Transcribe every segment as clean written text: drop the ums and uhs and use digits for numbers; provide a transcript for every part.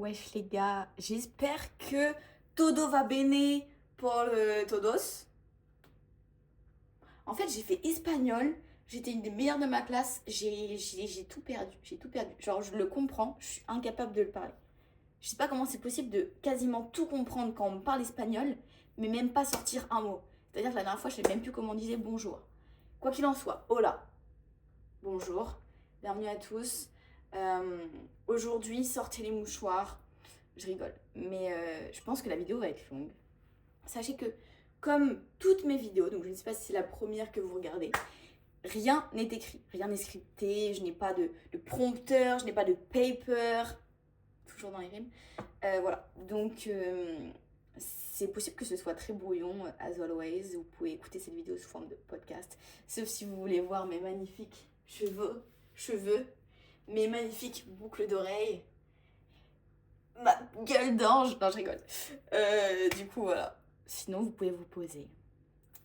Wesh les gars, j'espère que todo va bene pour todos. En fait, j'ai fait espagnol, j'étais une des meilleures de ma classe, j'ai tout perdu, j'ai tout perdu. Genre, je le comprends, je suis incapable de le parler. Je sais pas comment c'est possible de quasiment tout comprendre quand on me parle espagnol, mais même pas sortir un mot. C'est-à-dire que la dernière fois, je sais même plus comment on disait bonjour. Quoi qu'il en soit, hola, bonjour, bienvenue à tous. Aujourd'hui, sortez les mouchoirs. Je rigole, mais je pense que la vidéo va être longue. Sachez que, comme toutes mes vidéos, donc je ne sais pas si c'est la première que vous regardez, rien n'est écrit, rien n'est scripté, je n'ai pas de prompteur, je n'ai pas de paper, toujours dans les rimes. Voilà, donc c'est possible que ce soit très brouillon, as always. Vous pouvez écouter cette vidéo sous forme de podcast, sauf si vous voulez voir mes magnifiques cheveux, mes magnifiques boucles d'oreilles, ma gueule d'ange. Non, je rigole. Du coup, voilà. Sinon, vous pouvez vous poser.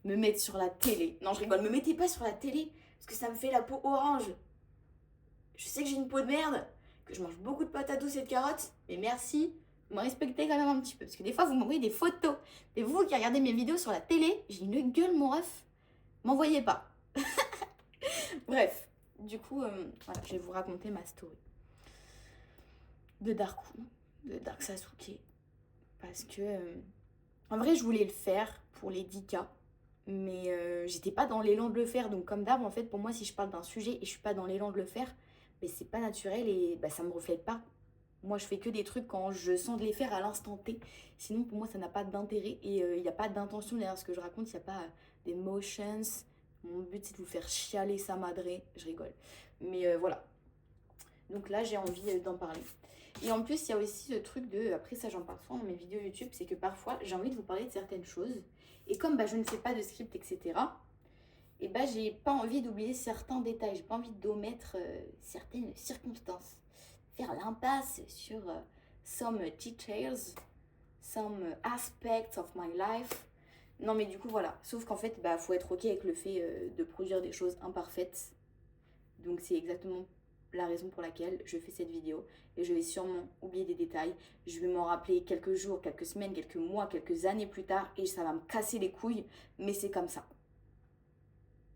Me mettre sur la télé. Non, je rigole. Me mettez pas sur la télé parce que ça me fait la peau orange. Je sais que j'ai une peau de merde, que je mange beaucoup de patates douces et de carottes, mais merci. Vous me respectez quand même un petit peu. Parce que des fois, vous m'envoyez des photos. Et vous qui regardez mes vidéos sur la télé, j'ai une gueule, mon ref. M'envoyez pas. Bref. Du coup, voilà, je vais vous raconter ma story. De Dark Sasuke. Parce que, en vrai, je voulais le faire pour les 10K. Mais j'étais pas dans l'élan de le faire. Donc, comme d'hab, en fait, pour moi, si je parle d'un sujet et je suis pas dans l'élan de le faire, mais c'est pas naturel et ça me reflète pas. Moi, je fais que des trucs quand je sens de les faire à l'instant T. Sinon, pour moi, ça n'a pas d'intérêt et il n'y a pas d'intention derrière ce que je raconte. Il n'y a pas d'émotions. Mon but, c'est de vous faire chialer sa madré. Je rigole. Mais voilà. Donc là, j'ai envie d'en parler. Et en plus, il y a aussi ce truc de, après ça j'en parle souvent dans mes vidéos YouTube, c'est que parfois j'ai envie de vous parler de certaines choses. Et comme je ne fais pas de script, etc., et j'ai pas envie d'oublier certains détails, j'ai pas envie d'omettre certaines circonstances. Faire l'impasse sur some details, some aspects of my life. Non mais du coup voilà, sauf qu'en fait, faut être ok avec le fait de produire des choses imparfaites. Donc c'est exactement la raison pour laquelle je fais cette vidéo et je vais sûrement oublier des détails. Je vais m'en rappeler quelques jours, quelques semaines, quelques mois, quelques années plus tard et ça va me casser les couilles, mais c'est comme ça.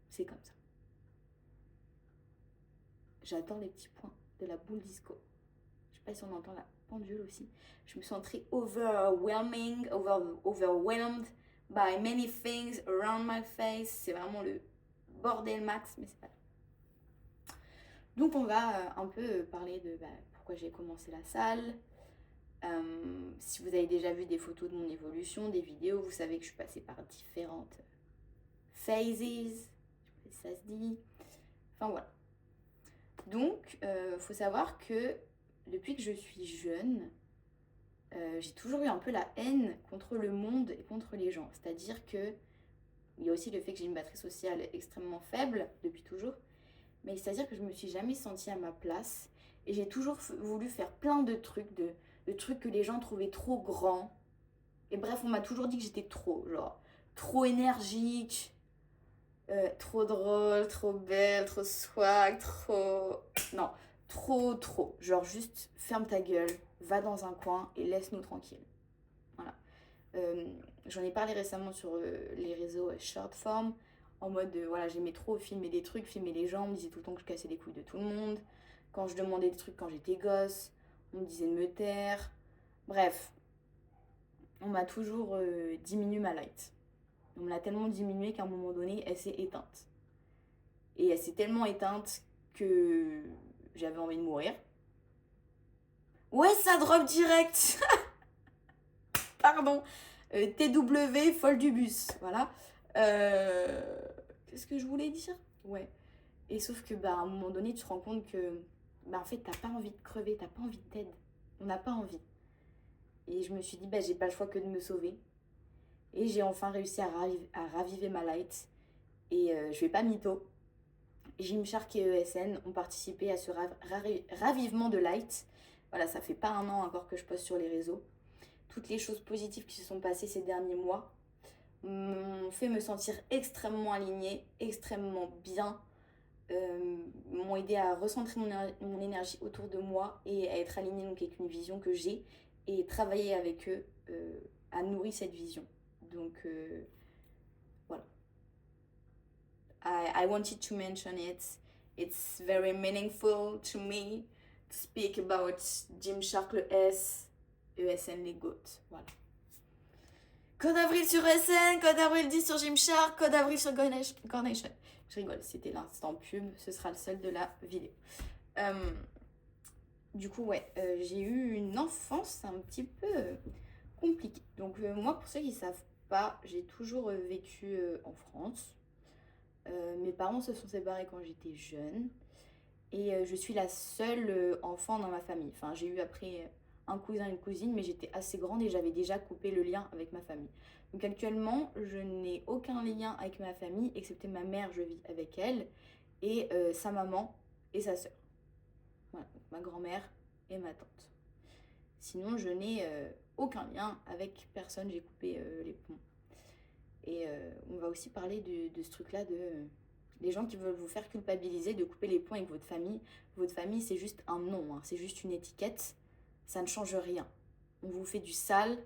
C'est comme ça. J'adore les petits points de la boule disco. Je sais pas si on entend la pendule aussi. Je me sens très overwhelmed by many things around my face. C'est vraiment le bordel max, mais c'est pas. Donc on va un peu parler de pourquoi j'ai commencé la salle. Si vous avez déjà vu des photos de mon évolution, des vidéos, vous savez que je suis passée par différentes phases. Je sais pas si ça se dit. Enfin voilà. Donc, faut savoir que depuis que je suis jeune, j'ai toujours eu un peu la haine contre le monde et contre les gens. C'est-à-dire que il y a aussi le fait que j'ai une batterie sociale extrêmement faible depuis toujours. Mais c'est-à-dire que je me suis jamais sentie à ma place. Et j'ai toujours voulu faire plein de trucs, de trucs que les gens trouvaient trop grands. Et bref, on m'a toujours dit que j'étais trop, genre, trop énergique, trop drôle, trop belle, trop swag, trop... Non, trop. Genre juste ferme ta gueule, va dans un coin et laisse-nous tranquilles. Voilà. J'en ai parlé récemment sur les réseaux short form, en mode voilà, j'aimais trop filmer des trucs, filmer les gens, on me disait tout le temps que je cassais les couilles de tout le monde. Quand je demandais des trucs quand j'étais gosse, on me disait de me taire. Bref, on m'a toujours diminué ma light. On me l'a tellement diminuée qu'à un moment donné, elle s'est éteinte. Et elle s'est tellement éteinte que j'avais envie de mourir. Ouais, ça drop direct. Pardon. TW, folle du bus. Voilà. Qu'est-ce que je voulais dire? Ouais. Et sauf que à un moment donné, tu te rends compte que en fait, t'as pas envie de crever, t'as pas envie d'aide. On n'a pas envie. Et je me suis dit, j'ai pas le choix que de me sauver. Et j'ai enfin réussi à raviver ma light. Et je vais pas mytho. Gymshark et ESN ont participé à ce ravivement de light. Voilà, ça fait pas un an encore que je poste sur les réseaux. Toutes les choses positives qui se sont passées ces derniers mois m'ont fait me sentir extrêmement alignée, extrêmement bien. m'ont aidé à recentrer mon énergie autour de moi et à être alignée donc avec une vision que j'ai et travailler avec eux à nourrir cette vision. Donc voilà. I wanted to mention it. It's very meaningful to me to speak about Gymshark, le S, ESN, les GOAT. Voilà. Code Avril sur ESN, Code Avril 10 sur Gymshark, Code Avril sur Carnation. Je rigole, c'était l'instant pub, ce sera le seul de la vidéo. Du coup, ouais, j'ai eu une enfance un petit peu compliquée. Donc moi, pour ceux qui ne savent pas, j'ai toujours vécu en France. Mes parents se sont séparés quand j'étais jeune. Et je suis la seule enfant dans ma famille. Enfin, j'ai eu après un cousin et une cousine, mais j'étais assez grande et j'avais déjà coupé le lien avec ma famille. Donc actuellement, je n'ai aucun lien avec ma famille, excepté ma mère, je vis avec elle, et sa maman et sa sœur. Voilà, donc ma grand-mère et ma tante. Sinon, je n'ai aucun lien avec personne, j'ai coupé les ponts. Et on va aussi parler de ce truc-là les gens qui veulent vous faire culpabiliser de couper les ponts avec votre famille. Votre famille, c'est juste un nom, hein, c'est juste une étiquette. Ça ne change rien. On vous fait du sale,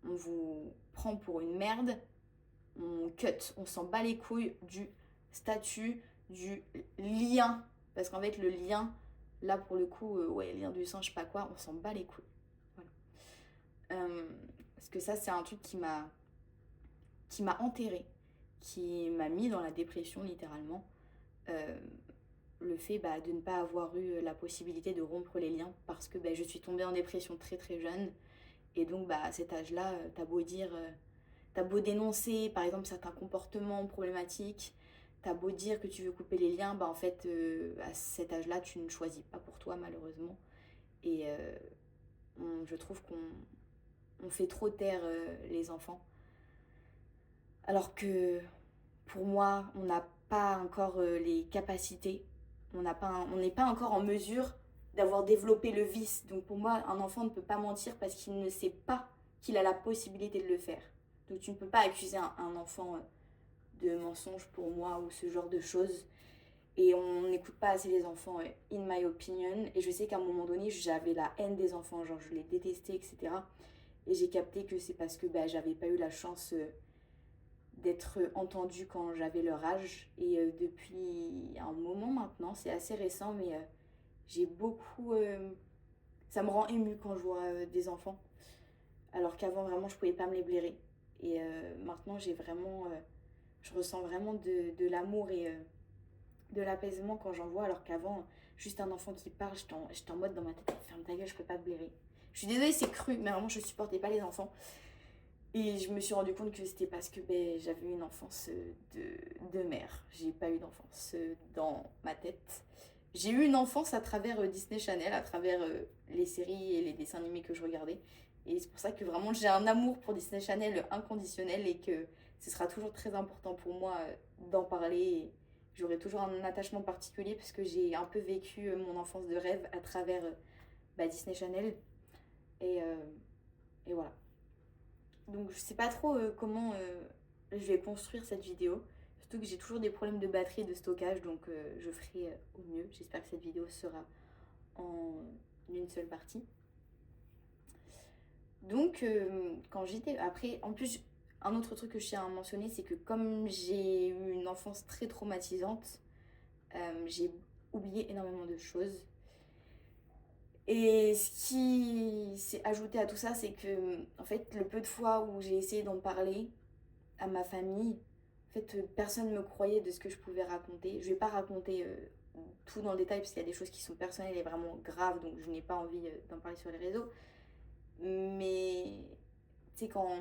on vous prend pour une merde, on cut, on s'en bat les couilles du statut, du lien. Parce qu'en fait, le lien, là pour le coup, ouais, lien du sang, je sais pas quoi, on s'en bat les couilles. Voilà. Parce que ça, c'est un truc qui m'a enterrée, qui m'a mis dans la dépression littéralement. Le fait de ne pas avoir eu la possibilité de rompre les liens parce que je suis tombée en dépression très très jeune. Et donc à cet âge-là, t'as beau dénoncer par exemple certains comportements problématiques, t'as beau dire que tu veux couper les liens, en fait à cet âge-là tu ne choisis pas pour toi malheureusement. Et je trouve qu'on fait trop taire les enfants. Alors que pour moi, on n'a pas encore les capacités, on n'est pas encore en mesure d'avoir développé le vice. Donc pour moi, un enfant ne peut pas mentir parce qu'il ne sait pas qu'il a la possibilité de le faire. Donc tu ne peux pas accuser un enfant de mensonge pour moi ou ce genre de choses. Et on n'écoute pas assez les enfants, in my opinion. Et je sais qu'à un moment donné, j'avais la haine des enfants, genre je les détestais, etc. Et j'ai capté que c'est parce que j'avais pas eu la chance d'être entendue quand j'avais leur âge. Et depuis un moment maintenant, c'est assez récent, mais j'ai beaucoup... ça me rend émue quand je vois des enfants. Alors qu'avant, vraiment, je pouvais pas me les blairer. Et maintenant, j'ai vraiment... je ressens vraiment de l'amour et de l'apaisement quand j'en vois. Alors qu'avant, juste un enfant qui parle, j'étais en mode dans ma tête, ferme ta gueule, je peux pas te blairer. Je suis désolée, c'est cru, mais vraiment, je supportais pas les enfants. Et je me suis rendu compte que c'était parce que j'avais eu une enfance de mère. J'ai pas eu d'enfance dans ma tête. J'ai eu une enfance à travers Disney Channel, à travers les séries et les dessins animés que je regardais. Et c'est pour ça que vraiment j'ai un amour pour Disney Channel inconditionnel et que ce sera toujours très important pour moi d'en parler. Et j'aurai toujours un attachement particulier parce que j'ai un peu vécu mon enfance de rêve à travers Disney Channel. Et voilà. Donc je sais pas trop comment je vais construire cette vidéo. Surtout que j'ai toujours des problèmes de batterie et de stockage, donc je ferai au mieux. J'espère que cette vidéo sera en une seule partie. Donc quand j'étais... Après, en plus, un autre truc que je tiens à mentionner, c'est que comme j'ai eu une enfance très traumatisante, j'ai oublié énormément de choses. Et ce qui s'est ajouté à tout ça, c'est que, en fait, le peu de fois où j'ai essayé d'en parler à ma famille, en fait, personne ne me croyait de ce que je pouvais raconter. Je vais pas raconter tout dans le détail parce qu'il y a des choses qui sont personnelles et vraiment graves, donc je n'ai pas envie d'en parler sur les réseaux. Mais, tu sais, quand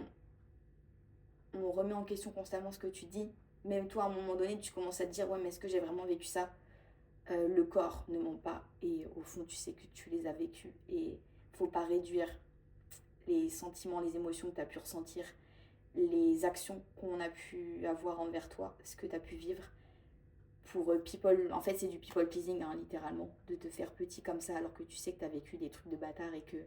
on remet en question constamment ce que tu dis, même toi, à un moment donné, tu commences à te dire, ouais, mais est-ce que j'ai vraiment vécu ça ? Le corps ne ment pas et au fond tu sais que tu les as vécus et faut pas réduire les sentiments, les émotions que tu as pu ressentir, les actions qu'on a pu avoir envers toi, ce que tu as pu vivre pour people. En fait c'est du people pleasing hein, littéralement, de te faire petit comme ça alors que tu sais que tu as vécu des trucs de bâtard et que...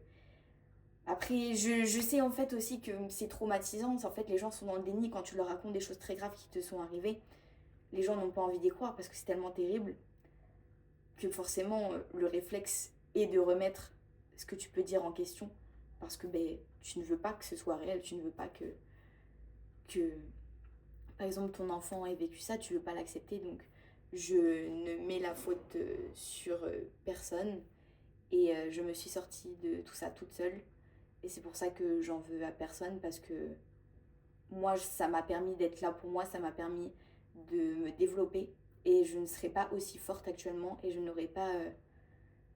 Après je sais en fait aussi que c'est traumatisant, en fait les gens sont dans le déni quand tu leur racontes des choses très graves qui te sont arrivées. Les gens n'ont pas envie d'y croire parce que c'est tellement terrible. que forcément le réflexe est de remettre ce que tu peux dire en question, parce que tu ne veux pas que ce soit réel, tu ne veux pas que par exemple ton enfant ait vécu ça, tu veux pas l'accepter, donc je ne mets la faute sur personne, et je me suis sortie de tout ça toute seule, et c'est pour ça que j'en veux à personne, parce que moi ça m'a permis d'être là pour moi, ça m'a permis de me développer, et je ne serais pas aussi forte actuellement, et je n'aurais pas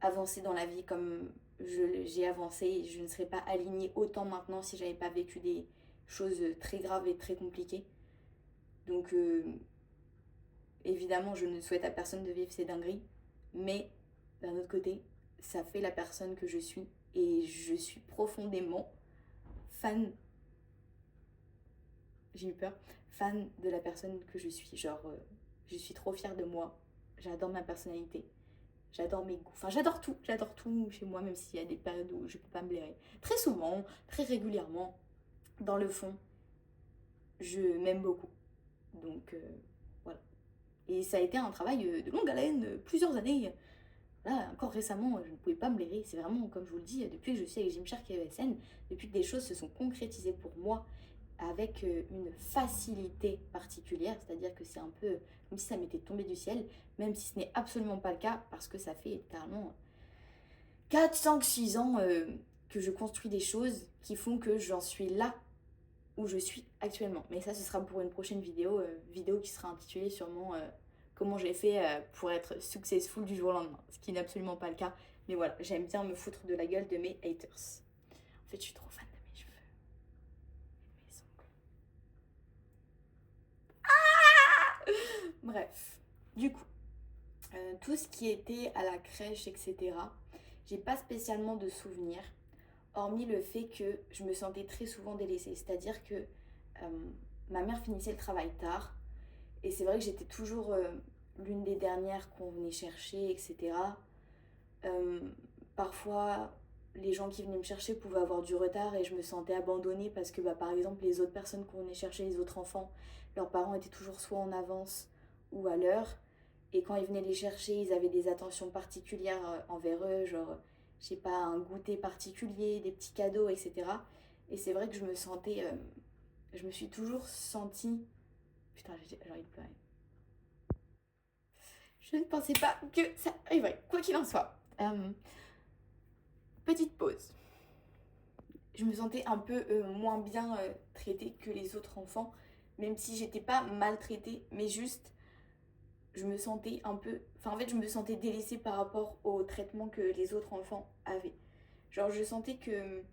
avancé dans la vie comme j'ai avancé, et je ne serais pas alignée autant maintenant si j'avais pas vécu des choses très graves et très compliquées. Donc évidemment je ne souhaite à personne de vivre ces dingueries, mais d'un autre côté ça fait la personne que je suis, et je suis profondément fan, j'ai eu peur, fan de la personne que je suis. Genre je suis trop fière de moi, j'adore ma personnalité, j'adore mes goûts, enfin j'adore tout chez moi, même s'il y a des périodes où je peux pas me blairer. Très souvent, très régulièrement, dans le fond, je m'aime beaucoup. Donc voilà. Et ça a été un travail de longue haleine, plusieurs années. Là, encore récemment, je ne pouvais pas me blairer. C'est vraiment, comme je vous le dis, depuis que je suis avec Gymshark et ESN, depuis que des choses se sont concrétisées pour moi avec une facilité particulière, c'est-à-dire que c'est un peu comme si ça m'était tombé du ciel, même si ce n'est absolument pas le cas, parce que ça fait littéralement 4, 5, 6 ans que je construis des choses qui font que j'en suis là où je suis actuellement. Mais ça, ce sera pour une prochaine vidéo, vidéo qui sera intitulée sûrement comment j'ai fait pour être successful du jour au lendemain, ce qui n'est absolument pas le cas. Mais voilà, j'aime bien me foutre de la gueule de mes haters. En fait, je suis trop fan de mes cheveux. Mes ongles. Bref, du coup, tout ce qui était à la crèche, etc., j'ai pas spécialement de souvenirs, hormis le fait que je me sentais très souvent délaissée. C'est-à-dire que ma mère finissait le travail tard, et c'est vrai que j'étais toujours l'une des dernières qu'on venait chercher, etc. Parfois, les gens qui venaient me chercher pouvaient avoir du retard, et je me sentais abandonnée parce que, par exemple, les autres personnes qu'on venait chercher, les autres enfants, leurs parents étaient toujours soit en avance ou à l'heure. Et quand ils venaient les chercher, ils avaient des attentions particulières envers eux, genre, je sais pas, un goûter particulier, des petits cadeaux, etc. Et c'est vrai que je me sentais... je me suis toujours sentie... Putain, j'ai envie de pleurer. Je ne pensais pas que ça arriverait, quoi qu'il en soit. Petite pause. Je me sentais un peu moins bien traitée que les autres enfants, même si j'étais pas maltraitée, mais juste je me sentais un peu... Enfin, en fait, je me sentais délaissée par rapport au traitement que les autres enfants avaient. Genre, je sentais que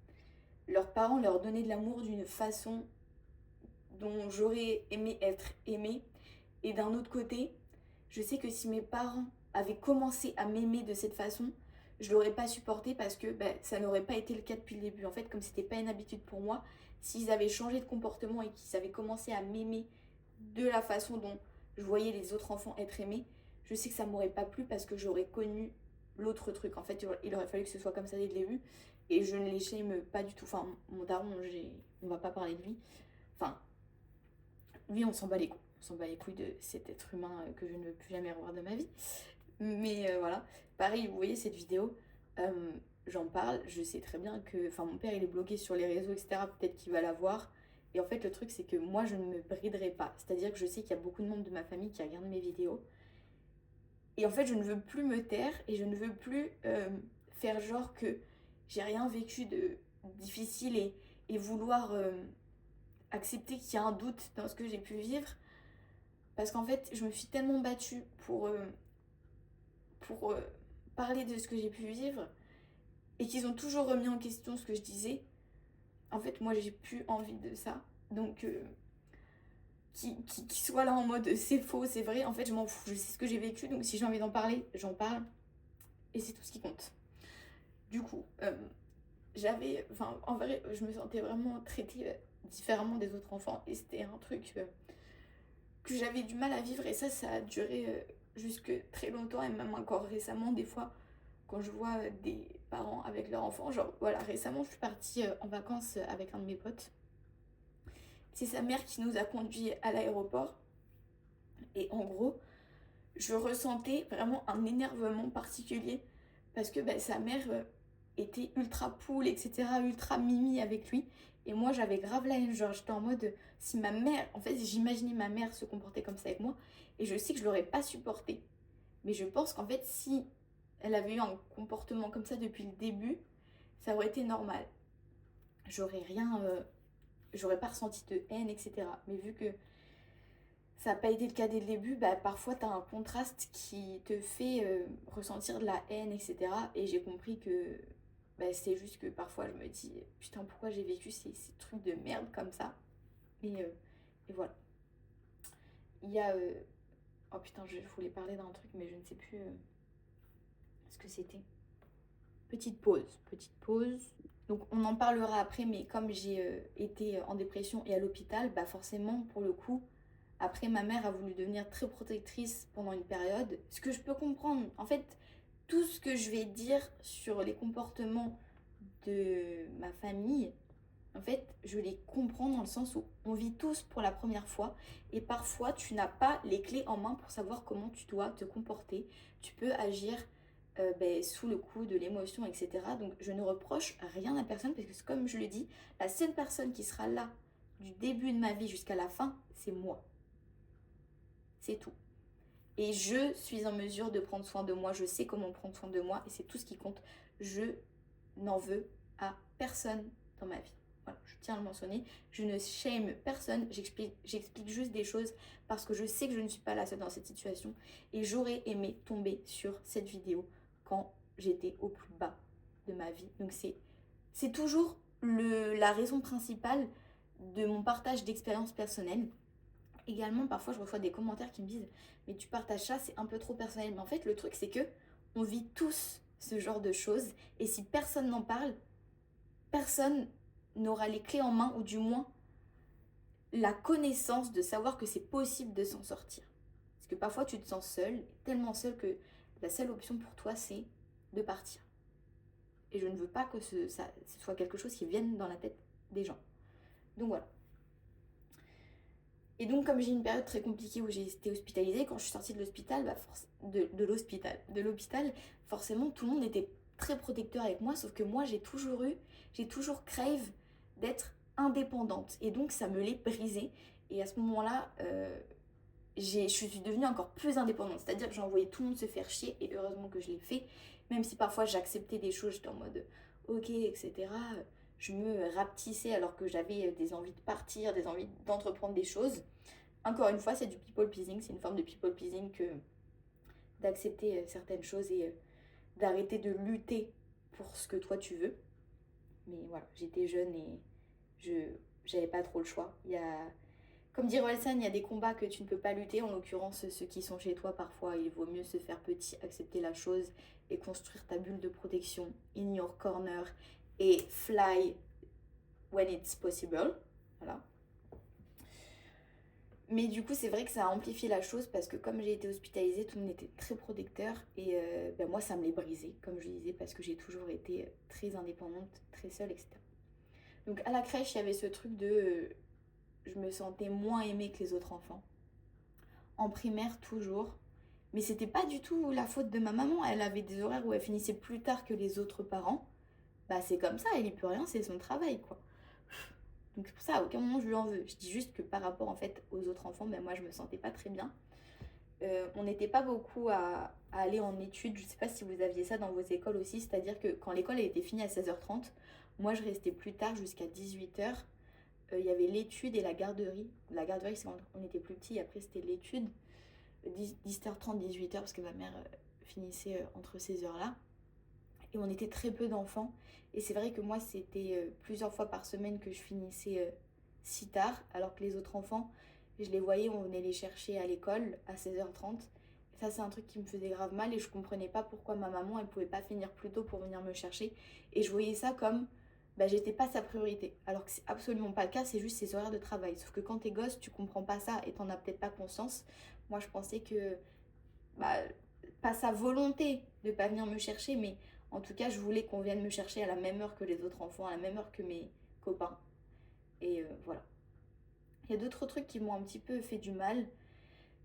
leurs parents leur donnaient de l'amour d'une façon dont j'aurais aimé être aimée. Et d'un autre côté, je sais que si mes parents avaient commencé à m'aimer de cette façon, je l'aurais pas supporté, parce que ça n'aurait pas été le cas depuis le début. En fait, comme c'était pas une habitude pour moi, s'ils avaient changé de comportement et qu'ils avaient commencé à m'aimer de la façon dont je voyais les autres enfants être aimés, je sais que ça m'aurait pas plu, parce que j'aurais connu l'autre truc. En fait, il aurait fallu que ce soit comme ça dès le début, et je ne les shame pas du tout. Enfin, mon daron, on va pas parler de lui. Enfin, lui, on s'en bat les couilles. On s'en bat les couilles de cet être humain que je ne veux plus jamais revoir de ma vie. Mais voilà, pareil, vous voyez cette vidéo, j'en parle, je sais très bien que... Enfin, mon père, il est bloqué sur les réseaux, etc. Peut-être qu'il va la voir. Et en fait, le truc, c'est que moi, je ne me briderai pas. C'est-à-dire que je sais qu'il y a beaucoup de membres de ma famille qui regardent mes vidéos. Et en fait, je ne veux plus me taire, et je ne veux plus faire genre que j'ai rien vécu de difficile, et vouloir accepter qu'il y a un doute dans ce que j'ai pu vivre. Parce qu'en fait, je me suis tellement battue pour parler de ce que j'ai pu vivre, et qu'ils ont toujours remis en question ce que je disais. En fait, moi, j'ai plus envie de ça. Donc, qu'ils soient là en mode c'est faux, c'est vrai, en fait, je m'en fous. Je sais ce que j'ai vécu, donc si j'ai envie d'en parler, j'en parle. Et c'est tout ce qui compte. Du coup, en vrai, je me sentais vraiment traitée différemment des autres enfants. Et c'était un truc que j'avais du mal à vivre. Et ça a duré jusque très longtemps, et même encore récemment, des fois, quand je vois des parents avec leurs enfants. Genre, voilà, récemment, je suis partie en vacances avec un de mes potes. C'est sa mère qui nous a conduits à l'aéroport. Et en gros, je ressentais vraiment un énervement particulier parce que sa mère était ultra poule, etc., ultra mimi avec lui. Et moi, j'avais grave la haine. Genre, j'étais en mode, si ma mère, en fait, j'imaginais ma mère se comporter comme ça avec moi, et je sais que je l'aurais pas supporté. Mais je pense qu'en fait, si elle avait eu un comportement comme ça depuis le début, ça aurait été normal. J'aurais rien, j'aurais pas ressenti de haine, etc. Mais vu que ça n'a pas été le cas dès le début, parfois tu as un contraste qui te fait ressentir de la haine, etc. Et j'ai compris que c'est juste que parfois je me dis, putain, pourquoi j'ai vécu ces trucs de merde comme ça. Et voilà. Il y a... Oh putain, je voulais parler d'un truc, mais je ne sais plus ce que c'était. Petite pause, petite pause. Donc on en parlera après, mais comme j'ai été en dépression et à l'hôpital, forcément, pour le coup, après ma mère a voulu devenir très protectrice pendant une période, ce que je peux comprendre. En fait, tout ce que je vais dire sur les comportements de ma famille, en fait, je les comprends dans le sens où on vit tous pour la première fois et parfois tu n'as pas les clés en main pour savoir comment tu dois te comporter. Tu peux agir sous le coup de l'émotion, etc. Donc je ne reproche rien à personne parce que comme je le dis, la seule personne qui sera là du début de ma vie jusqu'à la fin, c'est moi. C'est tout. Et je suis en mesure de prendre soin de moi, je sais comment prendre soin de moi et c'est tout ce qui compte. Je n'en veux à personne dans ma vie. Voilà, je tiens à le mentionner. Je ne shame personne, j'explique juste des choses parce que je sais que je ne suis pas la seule dans cette situation et j'aurais aimé tomber sur cette vidéo quand j'étais au plus bas de ma vie. Donc c'est toujours la raison principale de mon partage d'expériences personnelles. Également, parfois, je reçois des commentaires qui me disent « Mais tu partages ça, c'est un peu trop personnel. » Mais en fait, le truc, c'est que on vit tous ce genre de choses. Et si personne n'en parle, personne n'aura les clés en main ou du moins la connaissance de savoir que c'est possible de s'en sortir. Parce que parfois, tu te sens seul, tellement seul que la seule option pour toi, c'est de partir. Et je ne veux pas que ce soit quelque chose qui vienne dans la tête des gens. Donc voilà. Et donc, comme j'ai une période très compliquée où j'ai été hospitalisée, quand je suis sortie de l'hôpital, de l'hôpital, forcément, tout le monde était très protecteur avec moi, sauf que moi, j'ai toujours crave d'être indépendante. Et donc, ça me l'est brisé. Et à ce moment-là, je suis devenue encore plus indépendante. C'est-à-dire que j'envoyais tout le monde se faire chier, et heureusement que je l'ai fait. Même si parfois, j'acceptais des choses, j'étais en mode ok, etc. Je me rapetissais alors que j'avais des envies de partir, des envies d'entreprendre des choses. Encore une fois, c'est du people pleasing, c'est une forme de people pleasing que d'accepter certaines choses et d'arrêter de lutter pour ce que toi tu veux. Mais voilà, j'étais jeune et j'avais pas trop le choix. Comme dit Orelsan, il y a des combats que tu ne peux pas lutter, en l'occurrence ceux qui sont chez toi parfois, il vaut mieux se faire petit, accepter la chose et construire ta bulle de protection in your corner et fly when it's possible. Voilà. Mais du coup, c'est vrai que ça a amplifié la chose parce que comme j'ai été hospitalisée, tout le monde était très protecteur et moi, ça me l'est brisé, comme je disais, parce que j'ai toujours été très indépendante, très seule, etc. Donc à la crèche, il y avait ce truc de... je me sentais moins aimée que les autres enfants. En primaire, toujours. Mais c'était pas du tout la faute de ma maman. Elle avait des horaires où elle finissait plus tard que les autres parents. C'est comme ça, elle y peut rien, c'est son travail, quoi. Donc c'est pour ça, à aucun moment je lui en veux. Je dis juste que par rapport en fait aux autres enfants, moi je me sentais pas très bien. On n'était pas beaucoup à aller en études. Je sais pas si vous aviez ça dans vos écoles aussi, c'est-à-dire que quand l'école était finie à 16h30, moi je restais plus tard jusqu'à 18h. Il y avait l'étude et la garderie. La garderie, c'est quand on était plus petit, après c'était l'étude. 10h30, 18h, parce que ma mère finissait entre ces heures-là. Et on était très peu d'enfants. Et c'est vrai que moi, c'était plusieurs fois par semaine que je finissais si tard, alors que les autres enfants, je les voyais, on venait les chercher à l'école à 16h30. Et ça, c'est un truc qui me faisait grave mal et je comprenais pas pourquoi ma maman, elle pouvait pas finir plus tôt pour venir me chercher. Et je voyais ça comme, j'étais pas sa priorité. Alors que c'est absolument pas le cas, c'est juste ses horaires de travail. Sauf que quand t'es gosse, tu comprends pas ça et t'en as peut-être pas conscience. Moi, je pensais que, pas sa volonté de pas venir me chercher, mais en tout cas, je voulais qu'on vienne me chercher à la même heure que les autres enfants, à la même heure que mes copains. Et voilà. Il y a d'autres trucs qui m'ont un petit peu fait du mal.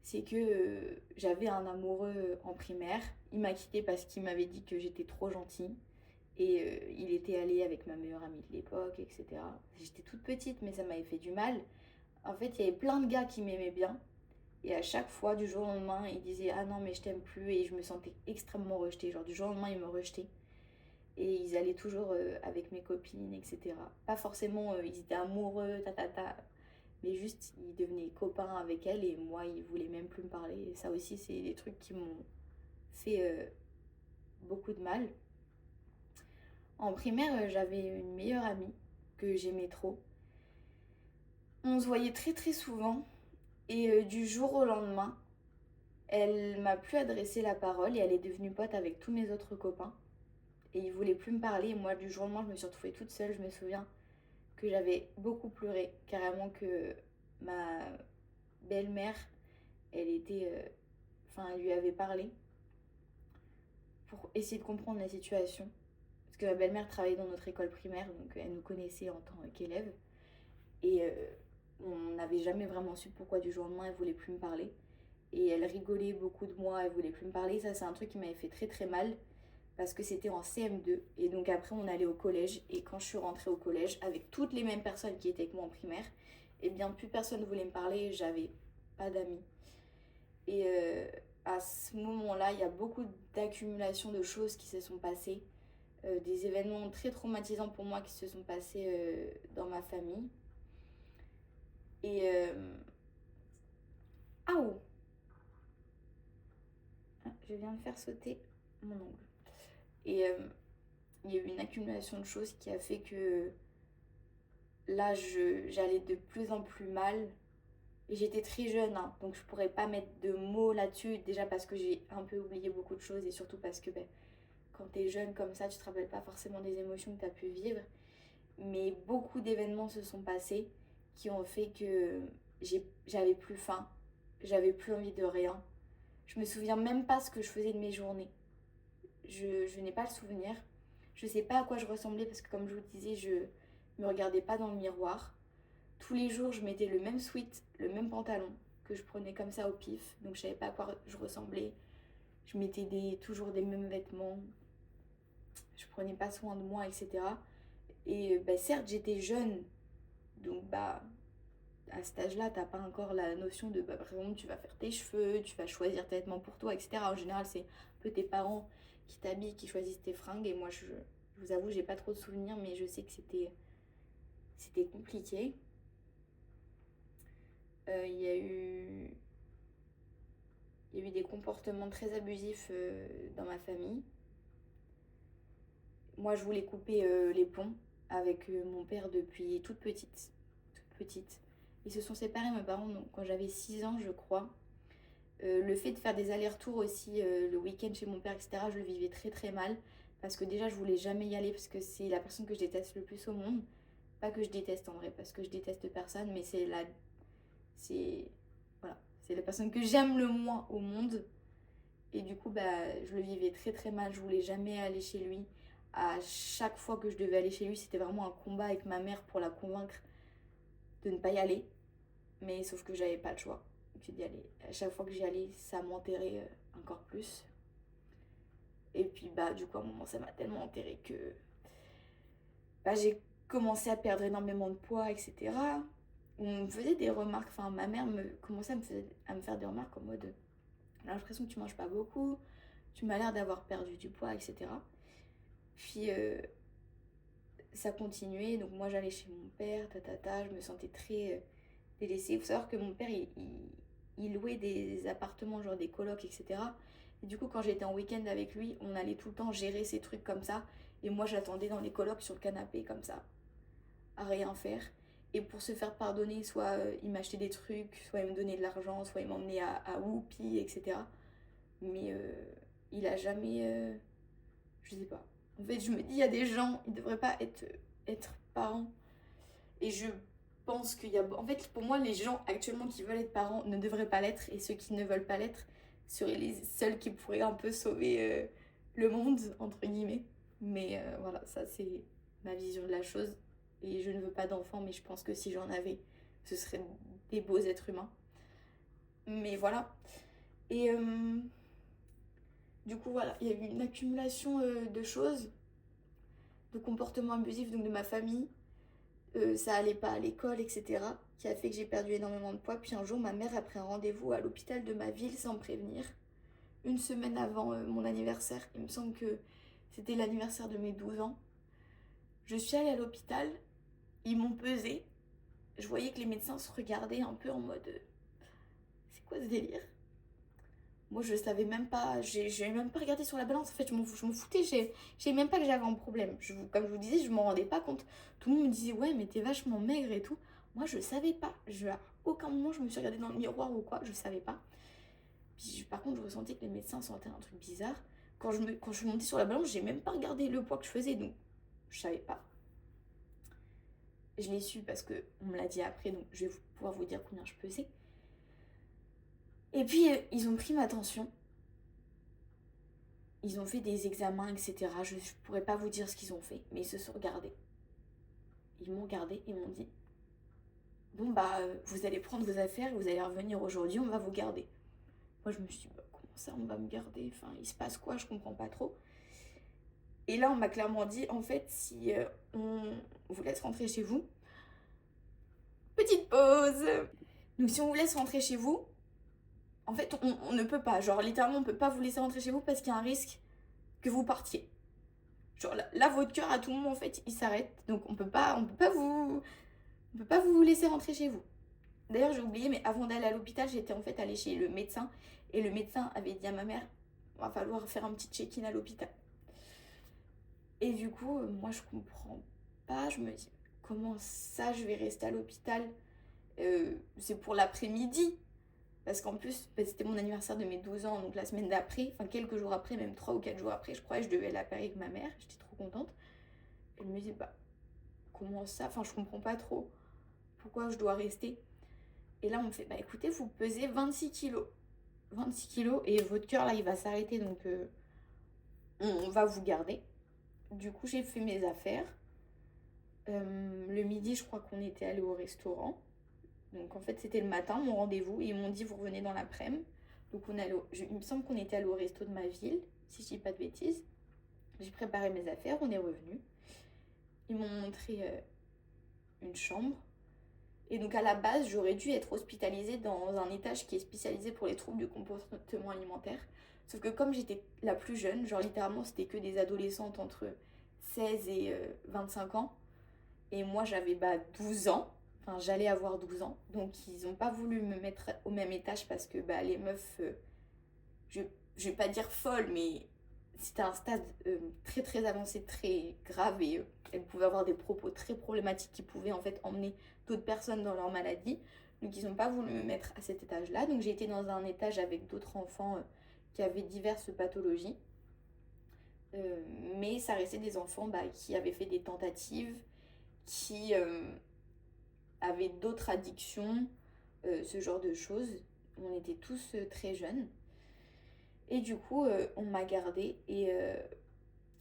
c'est que j'avais un amoureux en primaire. Il m'a quittée parce qu'il m'avait dit que j'étais trop gentille. Et il était allé avec ma meilleure amie de l'époque, etc. J'étais toute petite, mais ça m'avait fait du mal. En fait, il y avait plein de gars qui m'aimaient bien. Et à chaque fois, du jour au lendemain, ils disaient ah non, mais je t'aime plus. Et je me sentais extrêmement rejetée. Genre, du jour au lendemain, ils me rejetaient. Et ils allaient toujours avec mes copines, etc. Pas forcément, ils étaient amoureux, mais juste, ils devenaient copains avec elle. Et moi, ils voulaient même plus me parler. Et ça aussi, c'est des trucs qui m'ont fait beaucoup de mal. En primaire, j'avais une meilleure amie que j'aimais trop. On se voyait très très souvent et du jour au lendemain, elle m'a plus adressé la parole et elle est devenue pote avec tous mes autres copains. Et ils voulaient plus me parler. Et moi, du jour au lendemain, je me suis retrouvée toute seule. Je me souviens que j'avais beaucoup pleuré, carrément que ma belle-mère, elle était... Enfin, elle lui avait parlé pour essayer de comprendre la situation. Parce que ma belle-mère travaillait dans notre école primaire, donc elle nous connaissait en tant qu'élève. Et on n'avait jamais vraiment su pourquoi du jour au lendemain elle voulait plus me parler. Et elle rigolait beaucoup de moi, elle voulait plus me parler. Ça, c'est un truc qui m'avait fait très très mal parce que c'était en CM2. Et donc après, on allait au collège. Et quand je suis rentrée au collège, avec toutes les mêmes personnes qui étaient avec moi en primaire, eh bien, plus personne ne voulait me parler. J'avais pas d'amis. Et à ce moment-là, il y a beaucoup d'accumulation de choses qui se sont passées. Des événements très traumatisants pour moi qui se sont passés dans ma famille. Et Aouh! Ah, je viens de faire sauter mon ongle. Et il y a eu une accumulation de choses qui a fait que là, j'allais de plus en plus mal. Et j'étais très jeune, hein, donc je pourrais pas mettre de mots là-dessus. Déjà parce que j'ai un peu oublié beaucoup de choses et surtout parce que quand t'es jeune comme ça, tu te rappelles pas forcément des émotions que t'as pu vivre. Mais beaucoup d'événements se sont passés qui ont fait que j'avais plus faim, j'avais plus envie de rien. Je me souviens même pas ce que je faisais de mes journées. Je n'ai pas le souvenir. Je sais pas à quoi je ressemblais parce que comme je vous disais, je me regardais pas dans le miroir. Tous les jours, je mettais le même sweat, le même pantalon que je prenais comme ça au pif. Donc je savais pas à quoi je ressemblais. Je mettais toujours des mêmes vêtements. Je prenais pas soin de moi, etc. Et certes, j'étais jeune. Donc à cet âge-là, t'as pas encore la notion de par exemple, tu vas faire tes cheveux, tu vas choisir tes vêtements pour toi, etc. En général, c'est un peu tes parents qui t'habillent, qui choisissent tes fringues. Et moi, je vous avoue, j'ai pas trop de souvenirs, mais je sais que c'était compliqué. Il y a eu des comportements très abusifs dans ma famille. Moi, je voulais couper les ponts avec mon père depuis toute petite. Toute petite. Ils se sont séparés, mes parents, donc, quand j'avais 6 ans, je crois. Le fait de faire des allers-retours aussi le week-end chez mon père, etc., je le vivais très très mal. Parce que déjà, je voulais jamais y aller parce que c'est la personne que je déteste le plus au monde. Pas que je déteste en vrai, parce que je déteste personne, mais c'est voilà, c'est la personne que j'aime le moins au monde. Et du coup, je le vivais très très mal. Je voulais jamais aller chez lui. À chaque fois que je devais aller chez lui, c'était vraiment un combat avec ma mère pour la convaincre de ne pas y aller. Mais sauf que j'avais pas le choix que d'y aller. À chaque fois que j'y allais, ça m'enterrait encore plus. Et puis du coup, à un moment, ça m'a tellement enterré que j'ai commencé à perdre énormément de poids, etc. On me faisait des remarques, enfin ma mère commençait à me faire des remarques en mode j'ai l'impression que tu manges pas beaucoup, tu m'as l'air d'avoir perdu du poids, etc. Puis ça continuait, donc moi j'allais chez mon père, je me sentais très délaissée. Il faut savoir que mon père il louait des appartements, genre des colocs, etc. Et du coup, quand j'étais en week-end avec lui, on allait tout le temps gérer ces trucs comme ça. Et moi j'attendais dans les colocs sur le canapé, comme ça, à rien faire. Et pour se faire pardonner, soit il m'achetait des trucs, soit il me donnait de l'argent, soit il m'emmenait à Whoopi, etc. Mais il a jamais. Je sais pas. En fait, je me dis, il y a des gens, ils devraient pas être parents. Et je pense qu'il y a. En fait, pour moi, les gens actuellement qui veulent être parents ne devraient pas l'être. Et ceux qui ne veulent pas l'être seraient les seuls qui pourraient un peu sauver le monde, entre guillemets. Mais voilà, ça, c'est ma vision de la chose. Et je ne veux pas d'enfants, mais je pense que si j'en avais, ce seraient des beaux êtres humains. Mais voilà. Et du coup, voilà, il y a eu une accumulation de choses, de comportements abusifs donc de ma famille. Ça allait pas à l'école, etc. Qui a fait que j'ai perdu énormément de poids. Puis un jour, ma mère a pris un rendez-vous à l'hôpital de ma ville sans me prévenir. Une semaine avant mon anniversaire. Il me semble que c'était l'anniversaire de mes 12 ans. Je suis allée à l'hôpital. Ils m'ont pesée. Je voyais que les médecins se regardaient un peu en mode c'est quoi ce délire? Moi, je savais même pas, j'ai même pas regardé sur la balance. En fait, je m'en foutais. J'ai même pas que j'avais un problème. Comme je vous disais, je m'en rendais pas compte. Tout le monde me disait, ouais, mais t'es vachement maigre et tout. Moi, je savais pas. À aucun moment, je me suis regardée dans le miroir ou quoi. Je savais pas. Puis, par contre, je ressentais que les médecins sentaient un truc bizarre. Quand je suis montée sur la balance, j'ai même pas regardé le poids que je faisais. Donc, je savais pas. Je l'ai su parce qu'on me l'a dit après. Donc, je vais pouvoir vous dire combien je pesais. Et puis, ils ont pris ma tension. Ils ont fait des examens, etc. Je pourrais pas vous dire ce qu'ils ont fait, mais ils se sont regardés. Ils m'ont regardé et m'ont dit bon bah vous allez prendre vos affaires, vous allez revenir aujourd'hui, on va vous garder. Moi je me suis dit bah, comment ça on va me garder? Enfin il se passe quoi? Je comprends pas trop. Et là on m'a clairement dit en fait si on vous laisse rentrer chez vous, petite pause. Donc si on vous laisse rentrer chez vous, en fait on ne peut pas, genre littéralement on peut pas vous laisser rentrer chez vous parce qu'il y a un risque que vous partiez. Genre là, votre cœur à tout moment en fait il s'arrête, donc on peut pas vous laisser rentrer chez vous. D'ailleurs j'ai oublié, mais avant d'aller à l'hôpital j'étais en fait allée chez le médecin et le médecin avait dit à ma mère va falloir faire un petit check-in à l'hôpital. Et du coup moi je comprends pas, je me dis comment ça je vais rester à l'hôpital, c'est pour l'après-midi. Parce qu'en plus, c'était mon anniversaire de mes 12 ans, donc la semaine d'après, enfin quelques jours après, même 3 ou 4 jours après, je croyais que je devais aller à Paris avec ma mère, j'étais trop contente. Elle me dit, bah, comment ça? Enfin, je comprends pas trop pourquoi je dois rester. Et là, on me fait, bah écoutez, vous pesez 26 kilos. 26 kilos, et votre cœur, là, il va s'arrêter, donc on va vous garder. Du coup, j'ai fait mes affaires. Le midi, je crois qu'on était allé au restaurant. Donc en fait c'était le matin mon rendez-vous et ils m'ont dit vous revenez dans l'après-midi. Donc il me semble qu'on était allé au resto de ma ville, si je dis pas de bêtises. J'ai préparé mes affaires, on est revenu. Ils m'ont montré une chambre. Et donc à la base j'aurais dû être hospitalisée dans un étage qui est spécialisé pour les troubles du comportement alimentaire. Sauf que comme j'étais la plus jeune, genre littéralement c'était que des adolescentes entre 16 et 25 ans. Et moi j'avais 12 ans. Enfin, j'allais avoir 12 ans, donc ils n'ont pas voulu me mettre au même étage parce que les meufs, je vais pas dire folles, mais c'était un stade très très avancé, très grave et elles pouvaient avoir des propos très problématiques qui pouvaient en fait emmener d'autres personnes dans leur maladie. Donc ils n'ont pas voulu me mettre à cet étage-là. Donc j'ai été dans un étage avec d'autres enfants qui avaient diverses pathologies. Mais ça restait des enfants qui avaient fait des tentatives, qui avaient d'autres addictions, ce genre de choses. On était tous très jeunes. Et du coup, on m'a gardée. Et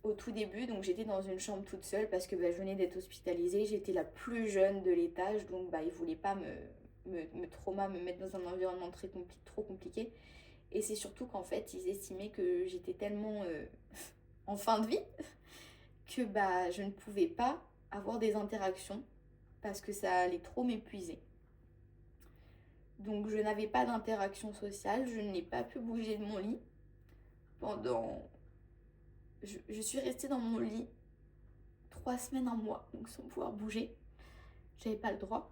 au tout début, donc j'étais dans une chambre toute seule parce que je venais d'être hospitalisée. J'étais la plus jeune de l'étage, donc ils ne voulaient pas me mettre dans un environnement trop compliqué. Et c'est surtout qu'en fait, ils estimaient que j'étais tellement en fin de vie que je ne pouvais pas avoir des interactions parce que ça allait trop m'épuiser. Donc je n'avais pas d'interaction sociale, je n'ai pas pu bouger de mon lit pendant... Je suis restée dans mon lit 3 semaines, un mois, donc sans pouvoir bouger. J'avais pas le droit.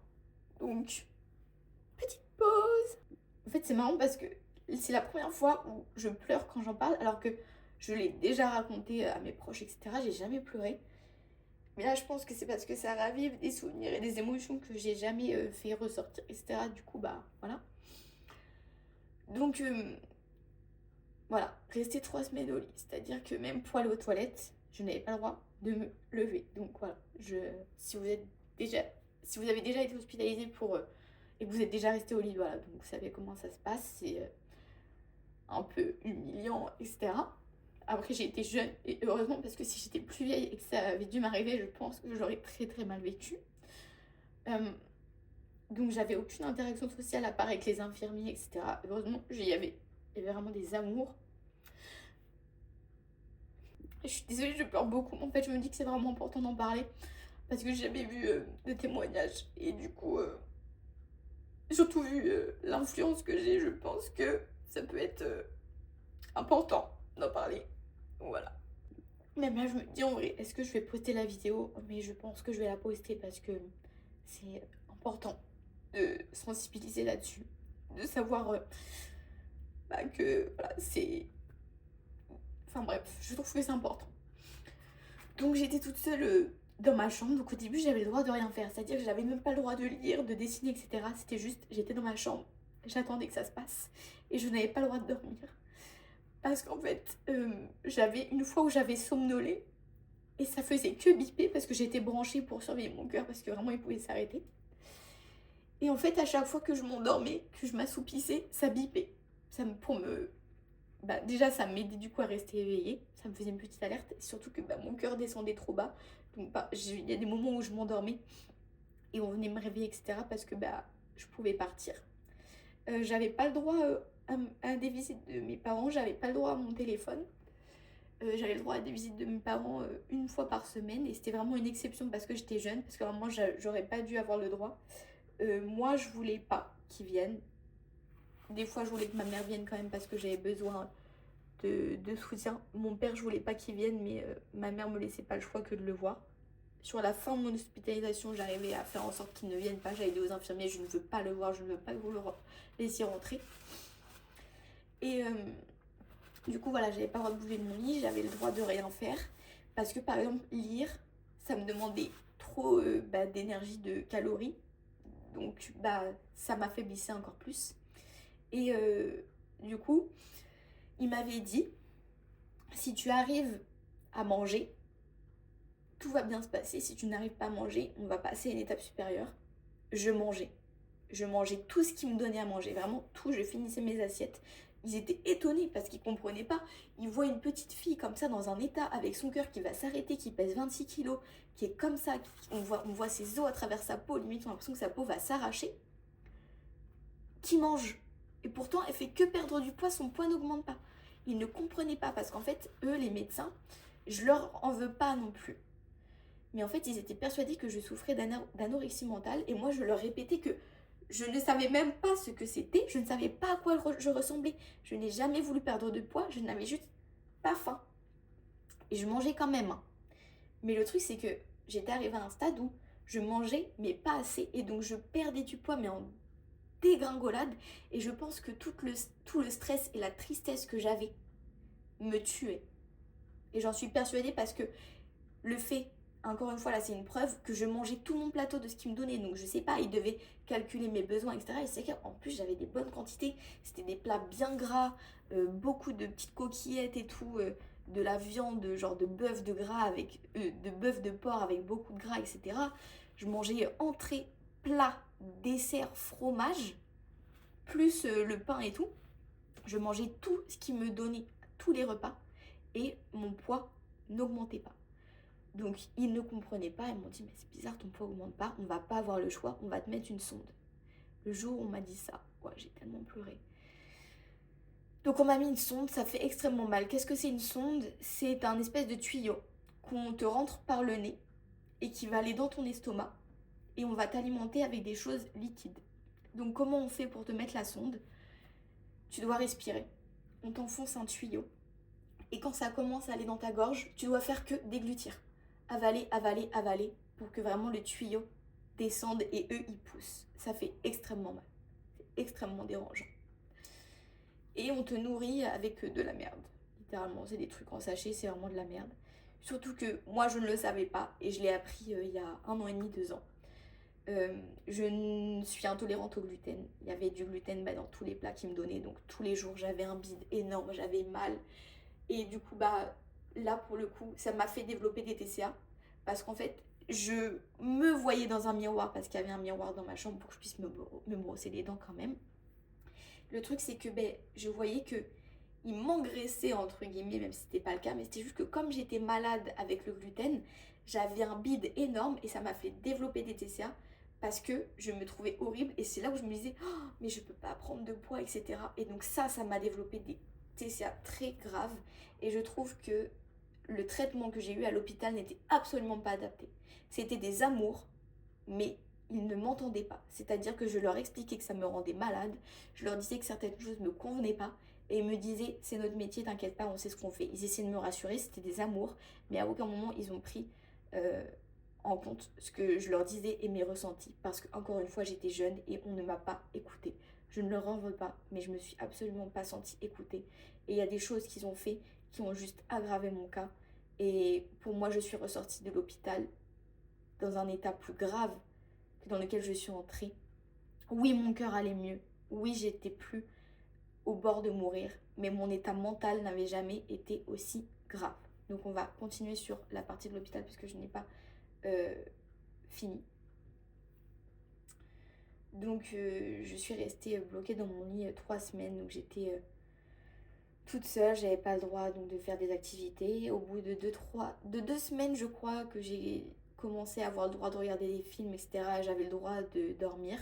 Donc, petite pause. En fait, c'est marrant parce que c'est la première fois où je pleure quand j'en parle, alors que je l'ai déjà raconté à mes proches, etc. J'ai jamais pleuré. Mais là, je pense que c'est parce que ça ravive des souvenirs et des émotions que j'ai jamais fait ressortir, etc. Du coup, voilà. Donc, voilà, rester 3 semaines au lit. C'est-à-dire que même pour aller aux toilettes, je n'avais pas le droit de me lever. Donc voilà, si vous avez déjà été hospitalisé et que vous êtes déjà resté au lit, voilà, donc vous savez comment ça se passe. C'est un peu humiliant, etc. Après, j'ai été jeune, et heureusement, parce que si j'étais plus vieille et que ça avait dû m'arriver, je pense que j'aurais très très mal vécu. Donc j'avais aucune interaction sociale à part avec les infirmiers, etc. Heureusement, il y avait vraiment des amours. Je suis désolée, je pleure beaucoup. En fait, je me dis que c'est vraiment important d'en parler parce que j'ai jamais vu de témoignages. Et du coup, surtout vu l'influence que j'ai, je pense que ça peut être important d'en parler. Voilà. Même là, je me dis en vrai, est-ce que je vais poster la vidéo? Mais je pense que je vais la poster parce que c'est important de sensibiliser là-dessus. De savoir que voilà, c'est. Enfin bref, je trouve que c'est important. Donc j'étais toute seule dans ma chambre. Donc au début, j'avais le droit de rien faire. C'est-à-dire que j'avais même pas le droit de lire, de dessiner, etc. C'était juste, j'étais dans ma chambre. J'attendais que ça se passe. Et je n'avais pas le droit de dormir. Parce qu'en fait, j'avais une fois où j'avais somnolé. Et ça faisait que biper parce que j'étais branchée pour surveiller mon cœur. Parce que vraiment, il pouvait s'arrêter. Et en fait, à chaque fois que je m'endormais, que je m'assoupissais, ça bipait. Déjà, ça m'aidait du coup à rester éveillée. Ça me faisait une petite alerte. Et surtout que mon cœur descendait trop bas. Donc, il y a des moments où je m'endormais et on venait me réveiller, etc. Parce que je pouvais partir. J'avais pas le droit à des visites de mes parents. J'avais pas le droit à mon téléphone. J'avais le droit à des visites de mes parents une fois par semaine. Et c'était vraiment une exception parce que j'étais jeune. Parce que vraiment, j'aurais pas dû avoir le droit. Moi, je voulais pas qu'ils viennent. Des fois, je voulais que ma mère vienne quand même parce que j'avais besoin de soutien. Mon père, je voulais pas qu'il vienne, mais ma mère me laissait pas le choix que de le voir. Sur la fin de mon hospitalisation, j'arrivais à faire en sorte qu'il ne vienne pas. J'avais dit aux infirmiers, je ne veux pas le voir, je ne veux pas que vous le laissiez rentrer. Et du coup, voilà, j'avais pas le droit de bouger de mon lit, j'avais le droit de rien faire. Parce que par exemple, lire, ça me demandait trop d'énergie, de calories. Donc, ça m'affaiblissait encore plus. Et du coup, il m'avait dit, si tu arrives à manger, tout va bien se passer. Si tu n'arrives pas à manger, on va passer à une étape supérieure. Je mangeais. Je mangeais tout ce qu'il me donnait à manger. Vraiment tout, je finissais mes assiettes. Ils étaient étonnés parce qu'ils ne comprenaient pas. Ils voient une petite fille comme ça dans un état avec son cœur qui va s'arrêter, qui pèse 26 kilos, qui est comme ça. On voit ses os à travers sa peau. Limite, on a l'impression que sa peau va s'arracher. Qui mange. Et pourtant, elle fait que perdre du poids, son poids n'augmente pas. Ils ne comprenaient pas parce qu'en fait, eux, les médecins, je leur en veux pas non plus. Mais en fait, ils étaient persuadés que je souffrais d'anorexie mentale et moi, je leur répétais que je ne savais même pas ce que c'était, je ne savais pas à quoi je ressemblais. Je n'ai jamais voulu perdre de poids, je n'avais juste pas faim. Et je mangeais quand même. Mais le truc, c'est que j'étais arrivée à un stade où je mangeais, mais pas assez. Et donc, je perdais du poids, mais en dégringolade. Et je pense que tout le stress et la tristesse que j'avais me tuaient. Et j'en suis persuadée parce que le fait, encore une fois, là, c'est une preuve que je mangeais tout mon plateau de ce qu'il me donnait. Donc, je sais pas, il devait calculer mes besoins, etc. Et c'est qu'en plus, j'avais des bonnes quantités. C'était des plats bien gras, beaucoup de petites coquillettes et tout, de la viande, genre de bœuf de gras avec, de bœuf de porc avec beaucoup de gras, etc. Je mangeais entrée, plat, dessert, fromage, plus le pain et tout. Je mangeais tout ce qui me donnait, tous les repas. Et mon poids n'augmentait pas. Donc ils ne comprenaient pas, ils m'ont dit mais c'est bizarre, ton poids augmente pas, on va pas avoir le choix, on va te mettre une sonde. Le jour où on m'a dit ça, ouais, j'ai tellement pleuré. Donc on m'a mis une sonde, ça fait extrêmement mal. Qu'est-ce que c'est une sonde? C'est un espèce de tuyau qu'on te rentre par le nez et qui va aller dans ton estomac et on va t'alimenter avec des choses liquides. Donc comment on fait pour te mettre la sonde? Tu dois respirer. On t'enfonce un tuyau et quand ça commence à aller dans ta gorge, tu dois faire que déglutir. Avaler, avaler, avaler, pour que vraiment le tuyau descende et eux, ils poussent. Ça fait extrêmement mal. C'est extrêmement dérangeant. Et on te nourrit avec de la merde. Littéralement, c'est des trucs en sachet, c'est vraiment de la merde. Surtout que moi, je ne le savais pas et je l'ai appris il y a 1 an et demi, 2 ans. Je suis intolérante au gluten. Il y avait du gluten dans tous les plats qu'ils me donnaient. Donc tous les jours, j'avais un bide énorme, j'avais mal. Et du coup, là, pour le coup, ça m'a fait développer des TCA. Parce qu'en fait, je me voyais dans un miroir, parce qu'il y avait un miroir dans ma chambre pour que je puisse me brosser les dents quand même. Le truc, c'est que je voyais que il m'engraissait, entre guillemets, même si c'était pas le cas. Mais c'était juste que comme j'étais malade avec le gluten, j'avais un bide énorme et ça m'a fait développer des TCA. parce que je me trouvais horrible et c'est là où je me disais oh, mais je peux pas prendre de poids, etc. Et donc ça m'a développé des TCA très graves et je trouve que le traitement que j'ai eu à l'hôpital n'était absolument pas adapté. C'était des amours, mais ils ne m'entendaient pas. C'est-à-dire que je leur expliquais que ça me rendait malade, je leur disais que certaines choses ne me convenaient pas, et ils me disaient c'est notre métier, t'inquiète pas, on sait ce qu'on fait. Ils essayaient de me rassurer, c'était des amours, mais à aucun moment ils ont pris en compte ce que je leur disais et mes ressentis. Parce que encore une fois j'étais jeune et on ne m'a pas écoutée. Je ne leur en veux pas, mais je me suis absolument pas sentie écoutée. Et il y a des choses qu'ils ont fait qui ont juste aggravé mon cas. Et pour moi, je suis ressortie de l'hôpital dans un état plus grave que dans lequel je suis entrée. Oui, mon cœur allait mieux. Oui, j'étais plus au bord de mourir. Mais mon état mental n'avait jamais été aussi grave. Donc on va continuer sur la partie de l'hôpital puisque je n'ai pas fini. Donc je suis restée bloquée dans mon lit 3 semaines. Donc j'étais toute seule, j'avais pas le droit donc, de faire des activités. Au bout de 2 semaines, je crois que j'ai commencé à avoir le droit de regarder des films, etc. J'avais le droit de dormir.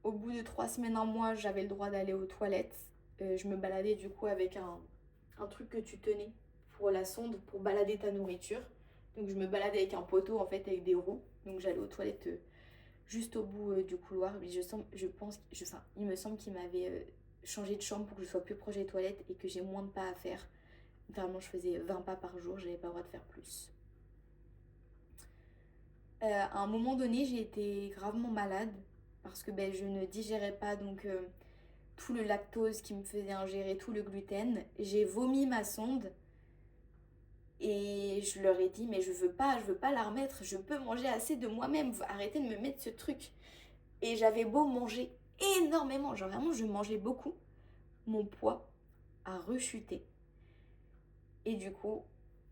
Au bout de 3 semaines, un mois, j'avais le droit d'aller aux toilettes. Je me baladais du coup avec un truc que tu tenais pour la sonde, pour balader ta nourriture. Donc je me baladais avec un poteau en fait, avec des roues. Donc j'allais aux toilettes juste au bout du couloir. Mais il me semble qu'il m'avait changé de chambre pour que je sois plus proche des toilettes et que j'ai moins de pas à faire. Vraiment, je faisais 20 pas par jour, j'avais pas le droit de faire plus. À un moment donné, j'ai été gravement malade parce que je ne digérais pas donc tout le lactose qui me faisait ingérer tout le gluten. J'ai vomi ma sonde et je leur ai dit mais je veux pas la remettre, je peux manger assez de moi-même, arrêtez de me mettre ce truc. Et j'avais beau manger énormément, genre vraiment je mangeais beaucoup, mon poids a rechuté. Et du coup,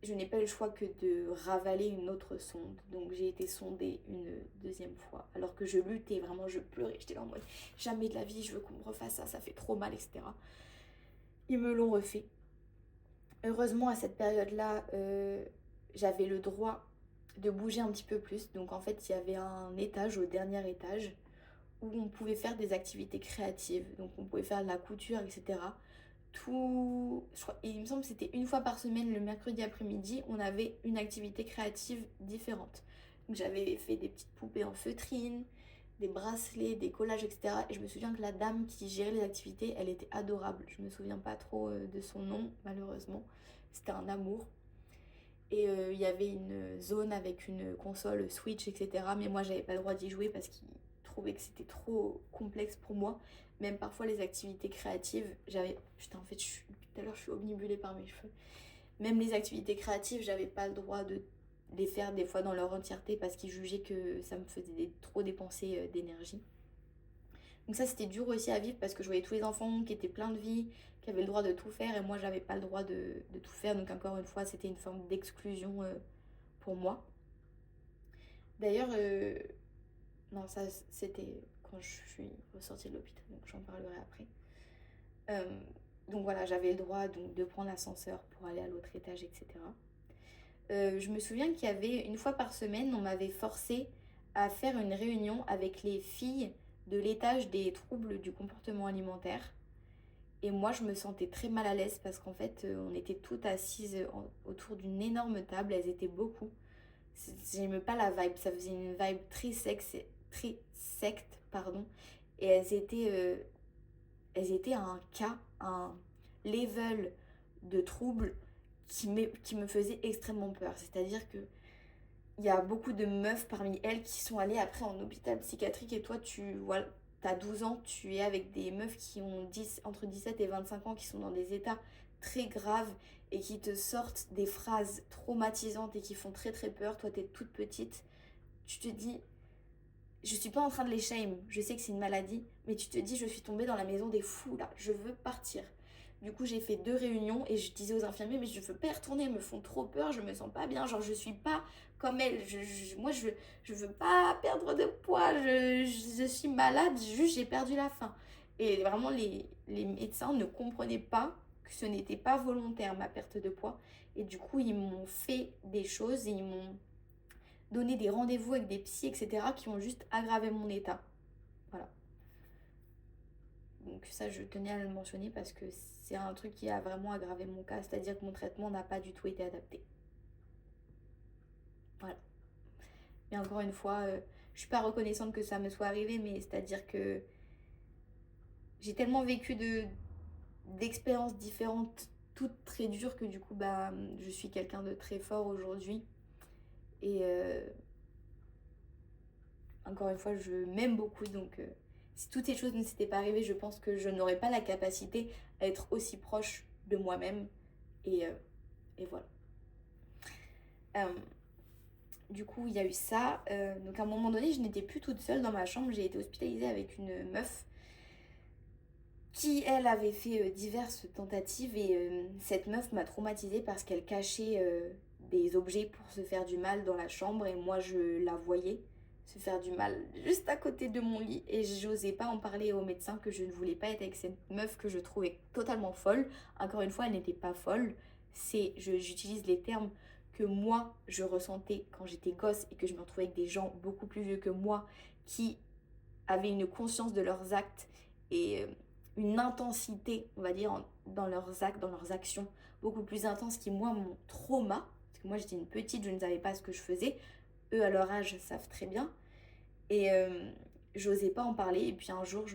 je n'ai pas eu le choix que de ravaler une autre sonde. Donc j'ai été sondée une deuxième fois. Alors que je luttais, vraiment je pleurais. J'étais là en mode jamais de la vie, je veux qu'on me refasse ça, ça fait trop mal, etc. Ils me l'ont refait. Heureusement à cette période-là, j'avais le droit de bouger un petit peu plus. Donc en fait, il y avait un étage au dernier étage où on pouvait faire des activités créatives. Donc on pouvait faire de la couture, etc. Il me semble que c'était une fois par semaine, le mercredi après-midi, on avait une activité créative différente. Donc j'avais fait des petites poupées en feutrine, des bracelets, des collages, etc. Et je me souviens que la dame qui gérait les activités, elle était adorable. Je me souviens pas trop de son nom, malheureusement. C'était un amour. Et il y avait une zone avec une console Switch, etc. Mais moi, j'avais pas le droit d'y jouer parce qu'il trouvait que c'était trop complexe pour moi. Même parfois, les activités créatives, Putain, en fait, depuis tout à l'heure, je suis omnibulée par mes cheveux. Même les activités créatives, j'avais pas le droit de les faire des fois dans leur entièreté parce qu'ils jugeaient que ça me faisait trop dépenser d'énergie. Donc ça, c'était dur aussi à vivre parce que je voyais tous les enfants qui étaient pleins de vie, qui avaient le droit de tout faire et moi, j'avais pas le droit de tout faire. Donc encore une fois, c'était une forme d'exclusion pour moi. D'ailleurs, non, ça, c'était quand je suis ressortie de l'hôpital, donc j'en parlerai après. Donc voilà, j'avais le droit donc, de prendre l'ascenseur pour aller à l'autre étage, etc. Je me souviens qu'il y avait une fois par semaine, on m'avait forcé à faire une réunion avec les filles de l'étage des troubles du comportement alimentaire. Et moi, je me sentais très mal à l'aise parce qu'en fait, on était toutes assises autour d'une énorme table. Elles étaient beaucoup. J'aimais pas la vibe. Ça faisait une vibe très secte, pardon. Et elles étaient à un cas, un level de trouble qui me faisait extrêmement peur. C'est-à-dire que il y a beaucoup de meufs parmi elles qui sont allées après en hôpital psychiatrique et toi, t'as 12 ans, tu es avec des meufs qui ont entre 17 et 25 ans qui sont dans des états très graves et qui te sortent des phrases traumatisantes et qui font très très peur. Toi, t'es toute petite. Tu te dis, je suis pas en train de les shame, je sais que c'est une maladie, mais tu te dis, je suis tombée dans la maison des fous là, je veux partir. Du coup, j'ai fait 2 réunions et je disais aux infirmiers, mais je veux pas y retourner, elles me font trop peur, je me sens pas bien, genre je suis pas comme elles. Moi, je veux pas perdre de poids, je suis malade, juste j'ai perdu la faim. Et vraiment, les médecins ne comprenaient pas que ce n'était pas volontaire ma perte de poids. Et du coup, ils m'ont fait des choses et ils m'ont donné des rendez-vous avec des psys, etc. qui ont juste aggravé mon état. Voilà. Donc ça, je tenais à le mentionner parce que c'est un truc qui a vraiment aggravé mon cas, c'est-à-dire que mon traitement n'a pas du tout été adapté. Voilà. Mais encore une fois, je suis pas reconnaissante que ça me soit arrivé, mais c'est-à-dire que j'ai tellement vécu d'expériences différentes, toutes très dures, que du coup, bah, je suis quelqu'un de très fort aujourd'hui. Et encore une fois, je m'aime beaucoup, donc si toutes ces choses ne s'étaient pas arrivées, je pense que je n'aurais pas la capacité à être aussi proche de moi-même. Et voilà. Du coup, il y a eu ça. Donc à un moment donné, je n'étais plus toute seule dans ma chambre. J'ai été hospitalisée avec une meuf qui, elle, avait fait diverses tentatives. Et cette meuf m'a traumatisée parce qu'elle cachait des objets pour se faire du mal dans la chambre. Et moi, je la voyais se faire du mal juste à côté de mon lit. Et j'osais pas en parler au médecin que je ne voulais pas être avec cette meuf que je trouvais totalement folle. Encore une fois, elle n'était pas folle. J'utilise les termes que moi je ressentais quand j'étais gosse et que je me retrouvais avec des gens beaucoup plus vieux que moi qui avaient une conscience de leurs actes et une intensité, on va dire, dans leurs actes, dans leurs actions beaucoup plus intense qui, moi, mon trauma. Parce que moi, j'étais une petite, je ne savais pas ce que je faisais. Eux, à leur âge, savent très bien. Et j'osais pas en parler. Et puis un jour,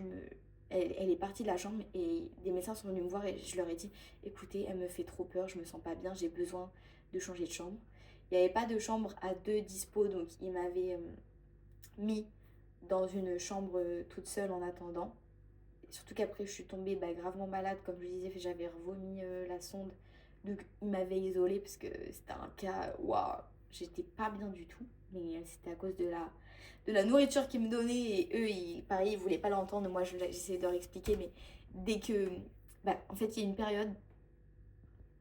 elle est partie de la chambre et des médecins sont venus me voir et je leur ai dit, écoutez, elle me fait trop peur, je me sens pas bien, j'ai besoin de changer de chambre. Il n'y avait pas de chambre à deux dispo, donc ils m'avaient mis dans une chambre toute seule en attendant. Et surtout qu'après, je suis tombée gravement malade, comme je disais, j'avais revomi la sonde. Donc ils m'avaient isolée parce que c'était un cas, waouh, j'étais pas bien du tout. Mais c'était à cause de la nourriture qu'ils me donnaient et eux, pareil, ils voulaient pas l'entendre. Moi, j'essayais de leur expliquer, mais dès que... en fait, il y a une période,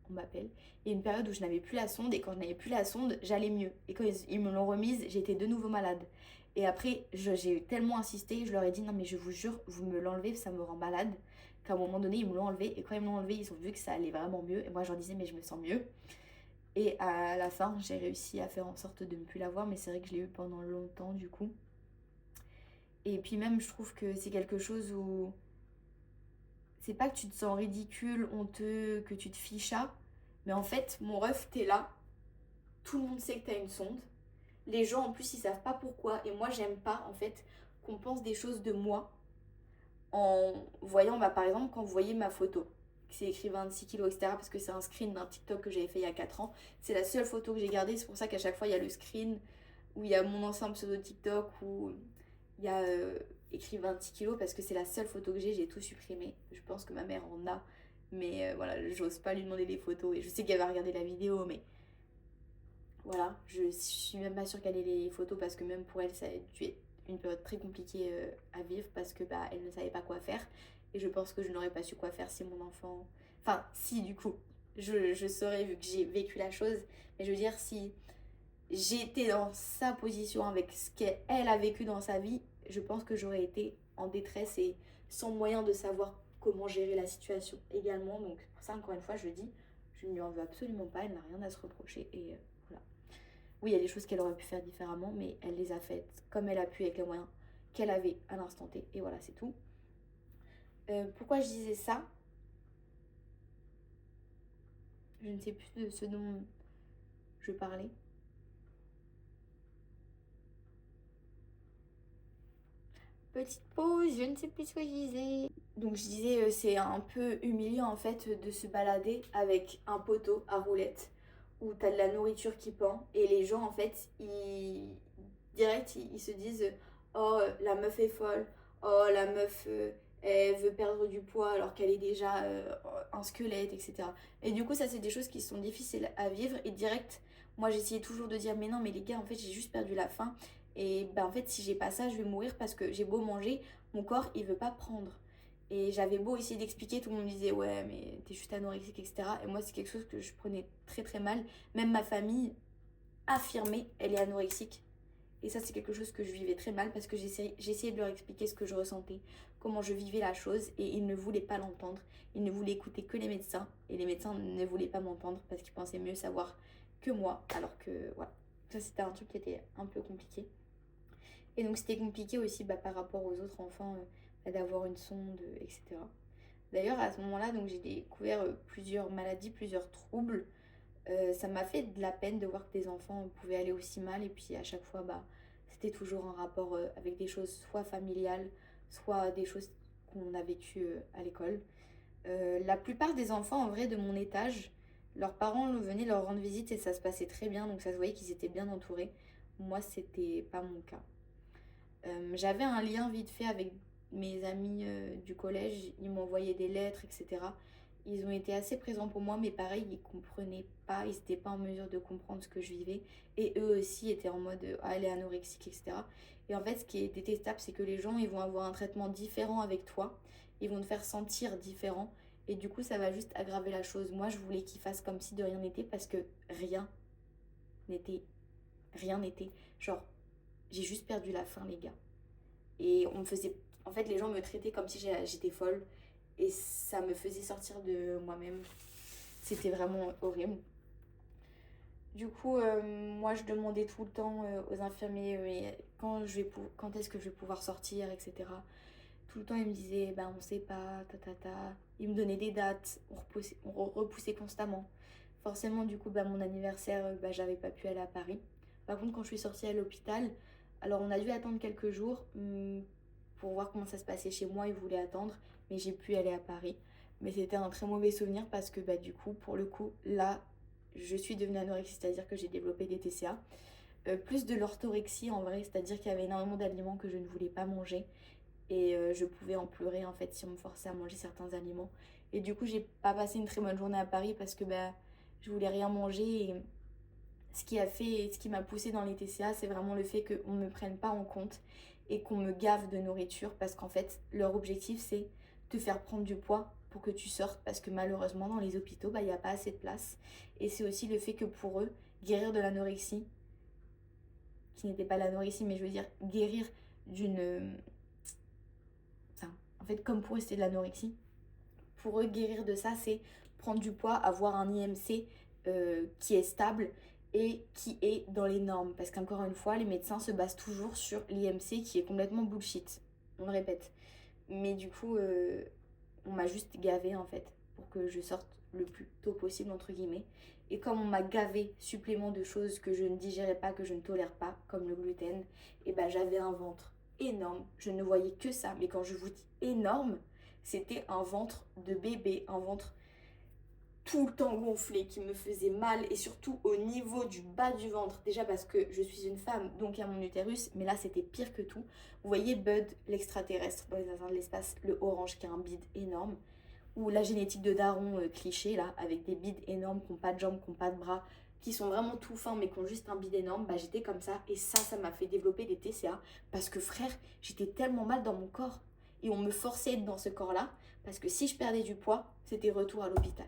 on m'appelle, il y a une période où je n'avais plus la sonde et quand je n'avais plus la sonde, j'allais mieux. Et quand ils me l'ont remise, j'étais de nouveau malade. Et après, j'ai tellement insisté, je leur ai dit non mais je vous jure, vous me l'enlevez, ça me rend malade. Qu'à un moment donné, ils me l'ont enlevé et quand ils me l'ont enlevé, ils ont vu que ça allait vraiment mieux. Et moi, je leur disais mais je me sens mieux. Et à la fin, j'ai réussi à faire en sorte de ne plus l'avoir, mais c'est vrai que je l'ai eu pendant longtemps du coup. Et puis même, je trouve que c'est quelque chose où... C'est pas que tu te sens ridicule, honteux, que tu te fichas, mais en fait, mon ref, t'es là, tout le monde sait que t'as une sonde. Les gens, en plus, ils savent pas pourquoi. Et moi, j'aime pas, en fait, qu'on pense des choses de moi en voyant, par exemple, quand vous voyez ma photo, c'est écrit 26 kilos, etc., parce que c'est un screen d'un TikTok que j'avais fait il y a 4 ans. C'est la seule photo que j'ai gardée. C'est pour ça qu'à chaque fois, il y a le screen où il y a mon ancien pseudo TikTok, où il y a écrit 26 kilos, parce que c'est la seule photo que j'ai tout supprimé. Je pense que ma mère en a, mais voilà, j'ose pas lui demander des photos. Et je sais qu'elle va regarder la vidéo, mais voilà, je suis même pas sûre qu'elle ait les photos, parce que même pour elle, ça a dû être une période très compliquée à vivre, parce que elle ne savait pas quoi faire. Et je pense que je n'aurais pas su quoi faire si mon enfant... Enfin, si du coup, je saurais vu que j'ai vécu la chose. Mais je veux dire, si j'étais dans sa position avec ce qu'elle a vécu dans sa vie, je pense que j'aurais été en détresse et sans moyen de savoir comment gérer la situation également. Donc pour ça, encore une fois, je dis, je ne lui en veux absolument pas, elle n'a rien à se reprocher. Et voilà. Oui, il y a des choses qu'elle aurait pu faire différemment, mais elle les a faites comme elle a pu avec les moyens qu'elle avait à l'instant T. Et voilà, c'est tout. Pourquoi je disais ça? Je ne sais plus de ce dont je parlais. Petite pause, je ne sais plus ce que je disais. Donc je disais, c'est un peu humiliant en fait de se balader avec un poteau à roulettes où t'as de la nourriture qui pend et les gens en fait, ils se disent oh la meuf est folle, oh la meuf elle veut perdre du poids alors qu'elle est déjà un squelette, etc. Et du coup ça c'est des choses qui sont difficiles à vivre et direct, moi j'essayais toujours de dire mais non mais les gars en fait j'ai juste perdu la faim. Et en fait, si j'ai pas ça, je vais mourir parce que j'ai beau manger, mon corps il veut pas prendre. Et j'avais beau essayer d'expliquer, tout le monde me disait ouais, mais t'es juste anorexique, etc. Et moi, c'est quelque chose que je prenais très très mal. Même ma famille affirmait elle est anorexique. Et ça, c'est quelque chose que je vivais très mal parce que j'essayais de leur expliquer ce que je ressentais, comment je vivais la chose et ils ne voulaient pas l'entendre. Ils ne voulaient écouter que les médecins et les médecins ne voulaient pas m'entendre parce qu'ils pensaient mieux savoir que moi. Alors que voilà. Ça, c'était un truc qui était un peu compliqué. Et donc, c'était compliqué aussi par rapport aux autres enfants d'avoir une sonde, etc. D'ailleurs, à ce moment-là, donc j'ai découvert plusieurs maladies, plusieurs troubles. Ça m'a fait de la peine de voir que des enfants pouvaient aller aussi mal. Et puis, à chaque fois, c'était toujours un rapport avec des choses soit familiales, soit des choses qu'on a vécues à l'école. La plupart des enfants, en vrai, de mon étage, leurs parents venaient leur rendre visite et ça se passait très bien. Donc, ça se voyait qu'ils étaient bien entourés. Moi, c'était pas mon cas. J'avais un lien vite fait avec mes amis du collège. Ils m'envoyaient des lettres, etc. Ils ont été assez présents pour moi, mais pareil, ils comprenaient pas, ils n'étaient pas en mesure de comprendre ce que je vivais. Et eux aussi étaient en mode ah, elle est anorexique, etc. Et en fait, ce qui est détestable, c'est que les gens, ils vont avoir un traitement différent avec toi. Ils vont te faire sentir différent. Et du coup, ça va juste aggraver la chose. Moi, je voulais qu'ils fassent comme si de rien n'était parce que rien n'était. Rien n'était. Genre, j'ai juste perdu la faim, les gars. Et on me faisait. En fait, les gens me traitaient comme si j'étais folle. Et ça me faisait sortir de moi-même. C'était vraiment horrible. Du coup, moi, je demandais tout le temps aux infirmiers quand est-ce que je vais pouvoir sortir, etc. Tout le temps, ils me disaient, on sait pas, ta. Ils me donnaient des dates, on repoussait constamment. Forcément, du coup, mon anniversaire, j'avais pas pu aller à Paris. Par contre, quand je suis sortie à l'hôpital, alors on a dû attendre quelques jours pour voir comment ça se passait chez moi. Ils voulaient attendre, mais j'ai pu aller à Paris. Mais c'était un très mauvais souvenir parce que du coup, pour le coup, là, je suis devenue anorexique, c'est-à-dire que j'ai développé des TCA. Plus de l'orthorexie en vrai, c'est-à-dire qu'il y avait énormément d'aliments que je ne voulais pas manger. Et je pouvais en pleurer en fait si on me forçait à manger certains aliments. Et du coup, j'ai pas passé une très bonne journée à Paris parce que je voulais rien manger. Et ce qui m'a poussée dans les TCA, c'est vraiment le fait qu'on ne me prenne pas en compte et qu'on me gave de nourriture parce qu'en fait, leur objectif, c'est te faire prendre du poids pour que tu sortes parce que malheureusement, dans les hôpitaux, il n'y a pas assez de place. Et c'est aussi le fait que pour eux, guérir de l'anorexie, qui n'était pas l'anorexie, mais je veux dire guérir d'une... Enfin, en fait, comme pour eux, c'était de l'anorexie. Pour eux, guérir de ça, c'est prendre du poids, avoir un IMC qui est stable et qui est dans les normes. Parce qu'encore une fois, les médecins se basent toujours sur l'IMC qui est complètement bullshit. On le répète. Mais du coup, on m'a juste gavé en fait pour que je sorte le plus tôt possible entre guillemets. Et comme on m'a gavé supplément de choses que je ne digérais pas, que je ne tolère pas, comme le gluten, et j'avais un ventre énorme. Je ne voyais que ça. Mais quand je vous dis énorme, c'était un ventre de bébé, un ventre tout le temps gonflé qui me faisait mal et surtout au niveau du bas du ventre. Déjà parce que je suis une femme, donc il y a mon utérus, mais là c'était pire que tout. Vous voyez Bud, l'extraterrestre dans les Astres de l'espace, le orange qui a un bide énorme, ou la génétique de daron cliché là, avec des bides énormes qui n'ont pas de jambes, qui n'ont pas de bras, qui sont vraiment tout fins mais qui ont juste un bide énorme, j'étais comme ça et ça m'a fait développer des TCA parce que frère, j'étais tellement mal dans mon corps et on me forçait à être dans ce corps-là parce que si je perdais du poids, c'était retour à l'hôpital.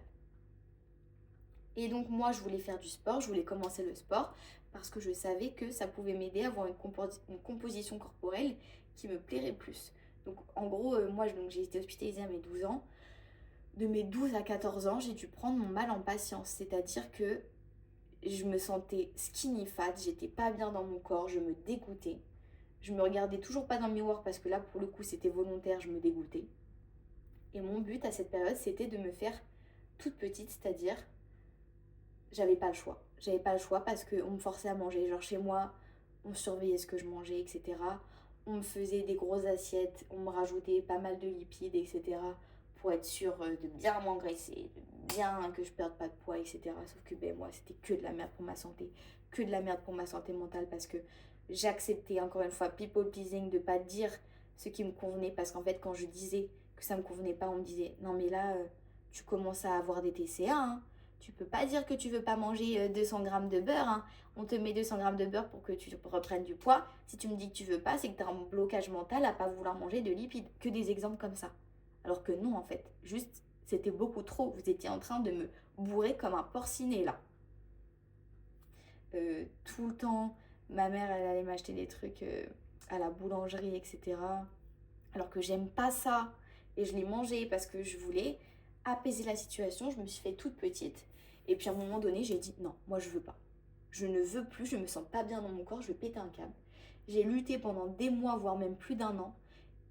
Et donc moi, je voulais faire du sport, je voulais commencer le sport parce que je savais que ça pouvait m'aider à avoir une composition corporelle qui me plairait plus. Donc en gros, moi j'ai été hospitalisée à mes 12 ans. De mes 12 à 14 ans, j'ai dû prendre mon mal en patience. C'est-à-dire que je me sentais skinny fat, j'étais pas bien dans mon corps, je me dégoûtais. Je me regardais toujours pas dans le miroir parce que là, pour le coup, c'était volontaire, je me dégoûtais. Et mon but à cette période, c'était de me faire toute petite, c'est-à-dire j'avais pas le choix. J'avais pas le choix parce qu'on me forçait à manger. Genre chez moi, on surveillait ce que je mangeais, etc. On me faisait des grosses assiettes, on me rajoutait pas mal de lipides, etc. pour être sûr de bien m'engraisser, de bien que je perde pas de poids, etc. Sauf que moi, c'était que de la merde pour ma santé. Que de la merde pour ma santé mentale parce que j'acceptais encore une fois people pleasing de pas dire ce qui me convenait parce qu'en fait, quand je disais que ça me convenait pas, on me disait non mais là, tu commences à avoir des TCA, hein. Tu peux pas dire que tu veux pas manger 200 grammes de beurre, hein. On te met 200 grammes de beurre pour que tu reprennes du poids. Si tu me dis que tu veux pas, c'est que tu as un blocage mental à pas vouloir manger de lipides. Que des exemples comme ça. Alors que non, en fait. Juste, c'était beaucoup trop. Vous étiez en train de me bourrer comme un porcinet, là. Tout le temps, ma mère, elle allait m'acheter des trucs à la boulangerie, etc. Alors que j'aime pas ça. Et je l'ai mangé parce que je voulais apaiser la situation. Je me suis fait toute petite. Et puis à un moment donné, j'ai dit non, moi je veux pas. je ne veux plus, je me sens pas bien dans mon corps, je vais péter un câble. J'ai lutté pendant des mois, voire même plus d'un an.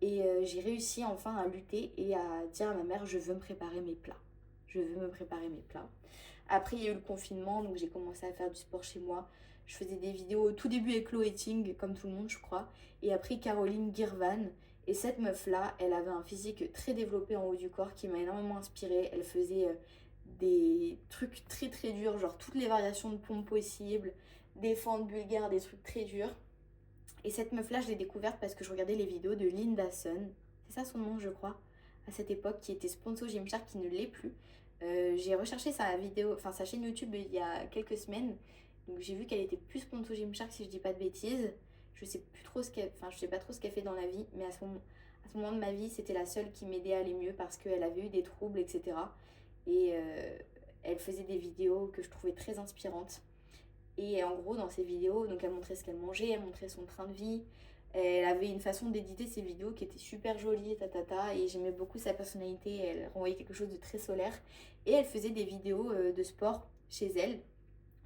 Et j'ai réussi enfin à lutter et à dire à ma mère, je veux me préparer mes plats. Je veux me préparer mes plats. Après, il y a eu le confinement, donc j'ai commencé à faire du sport chez moi. Je faisais des vidéos au tout début avec Chloé Ting, comme tout le monde, je crois. Et après, Caroline Girvan. Et cette meuf-là, elle avait un physique très développé en haut du corps qui m'a énormément inspirée. Elle faisait des trucs très très durs, genre toutes les variations de pompes possibles, des fentes bulgares, des trucs très durs. Et cette meuf-là, je l'ai découverte parce que je regardais les vidéos de Linda Sun. C'est ça son nom, je crois, à cette époque, qui était sponsor Gymshark, qui ne l'est plus. J'ai recherché sa vidéo, enfin sa chaîne YouTube il y a quelques semaines. Donc j'ai vu qu'elle était plus sponsor Gymshark, si je dis pas de bêtises. Je sais plus trop ce qu'elle, enfin je sais pas trop ce qu'elle fait dans la vie, mais à ce moment de ma vie, c'était la seule qui m'aidait à aller mieux parce qu'elle avait eu des troubles, etc. Et elle faisait des vidéos que je trouvais très inspirantes. Et en gros, dans ses vidéos, donc elle montrait ce qu'elle mangeait, elle montrait son train de vie. Elle avait une façon d'éditer ses vidéos qui était super jolie, et j'aimais beaucoup sa personnalité. Elle renvoyait quelque chose de très solaire. Et elle faisait des vidéos de sport chez elle,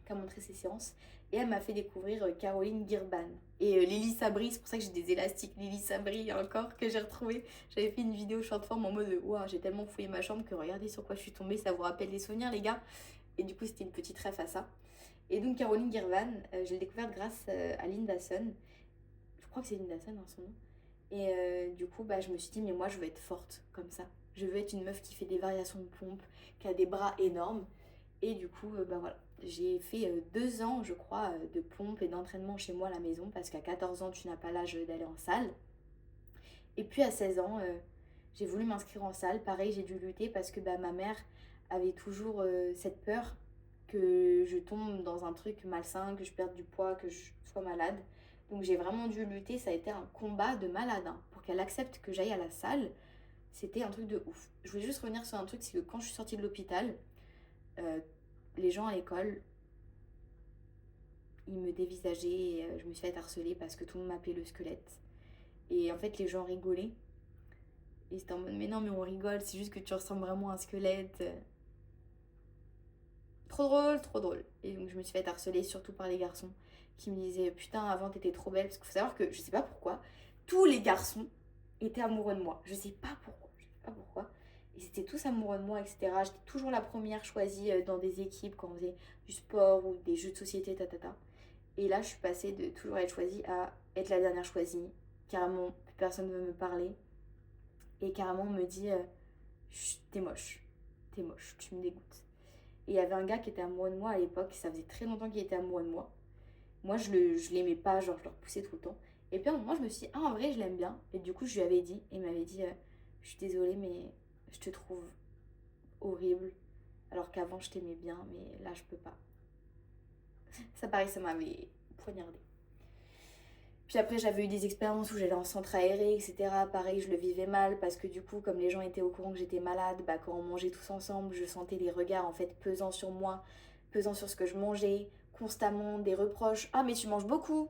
qui a montré ses séances. Et elle m'a fait découvrir Caroline Girban. Et Lily Sabri, c'est pour ça que j'ai des élastiques Lily Sabri encore que j'ai retrouvé. J'avais fait une vidéo short form en mode waouh, j'ai tellement fouillé ma chambre que regardez sur quoi je suis tombée, ça vous rappelle des souvenirs les gars. Et du coup, c'était une petite ref à ça. Et donc Caroline Girvan, je l'ai découverte grâce à Linda Sun. Je crois que c'est Linda Sun, hein, son nom. Et du coup, bah, je me suis dit, mais moi, je veux être forte comme ça. Je veux être une meuf qui fait des variations de pompe, qui a des bras énormes. Et du coup, bah voilà. J'ai fait 2 ans, je crois, de pompe et d'entraînement chez moi à la maison, parce qu'à 14 ans, tu n'as pas l'âge d'aller en salle. Et puis à 16 ans, j'ai voulu m'inscrire en salle. Pareil, j'ai dû lutter parce que bah, ma mère avait toujours cette peur que je tombe dans un truc malsain, que je perde du poids, que je sois malade. Donc j'ai vraiment dû lutter, ça a été un combat de malade. Hein. Pour qu'elle accepte que j'aille à la salle, c'était un truc de ouf. Je voulais juste revenir sur un truc, c'est que quand je suis sortie de l'hôpital, euh, les gens à l'école, ils me dévisageaient et je me suis fait harceler parce que tout le monde m'appelait le squelette. Et en fait, les gens rigolaient. Et c'était en mode, mais non, mais on rigole, c'est juste que tu ressembles vraiment à un squelette. Trop drôle, trop drôle. Et donc je me suis fait harceler surtout par les garçons qui me disaient putain avant t'étais trop belle. Parce qu'il faut savoir que je sais pas pourquoi, tous les garçons étaient amoureux de moi. Je sais pas pourquoi, je sais pas pourquoi. Ils étaient tous amoureux de moi, etc. J'étais toujours la première choisie dans des équipes quand on faisait du sport ou des jeux de société, tatata. Et là je suis passée de toujours être choisie à être la dernière choisie. Carrément, plus personne ne veut me parler. Et carrément on me dit chut, t'es moche, tu me dégoûtes. Et il y avait un gars qui était amoureux de moi à l'époque, ça faisait très longtemps qu'il était amoureux de moi. Moi, je l'aimais pas, genre je le repoussais tout le temps. Et puis à un moment, je me suis dit, ah en vrai, je l'aime bien. Et du coup, je lui avais dit, et il m'avait dit, je suis désolée, mais je te trouve horrible. Alors qu'avant, je t'aimais bien, mais là, je peux pas. Ça, pareil, ça m'avait poignardé. Puis après, j'avais eu des expériences où j'allais en centre aéré, etc. Pareil, je le vivais mal parce que du coup, comme les gens étaient au courant que j'étais malade, bah, quand on mangeait tous ensemble, je sentais les regards en fait pesant sur moi, pesant sur ce que je mangeais, constamment des reproches. Ah, mais tu manges beaucoup.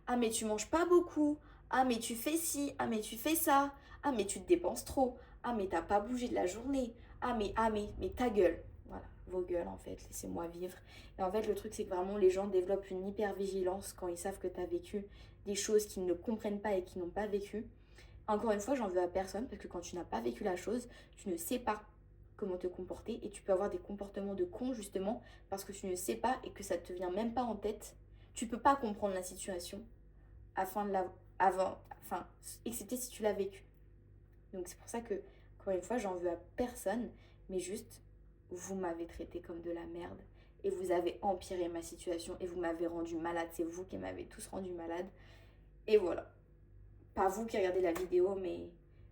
Ah, mais tu manges pas beaucoup. Ah, mais tu fais ci. Ah, mais tu fais ça. Ah, mais tu te dépenses trop. Ah, mais t'as pas bougé de la journée. Mais ta gueule. Voilà, vos gueules en fait, laissez-moi vivre. Et en fait, le truc, c'est que vraiment, les gens développent une hyper-vigilance quand ils savent que t'as vécu des choses qu'ils ne comprennent pas et qu'ils n'ont pas vécu. Encore une fois, j'en veux à personne parce que quand tu n'as pas vécu la chose, tu ne sais pas comment te comporter et tu peux avoir des comportements de con justement parce que tu ne sais pas et que ça te vient même pas en tête. Tu peux pas comprendre la situation excepté si tu l'as vécu. Donc c'est pour ça que, encore une fois, j'en veux à personne, mais juste, vous m'avez traité comme de la merde et vous avez empiré ma situation et vous m'avez rendu malade. C'est vous qui m'avez tous rendu malade. Et voilà. Pas vous qui regardez la vidéo, mais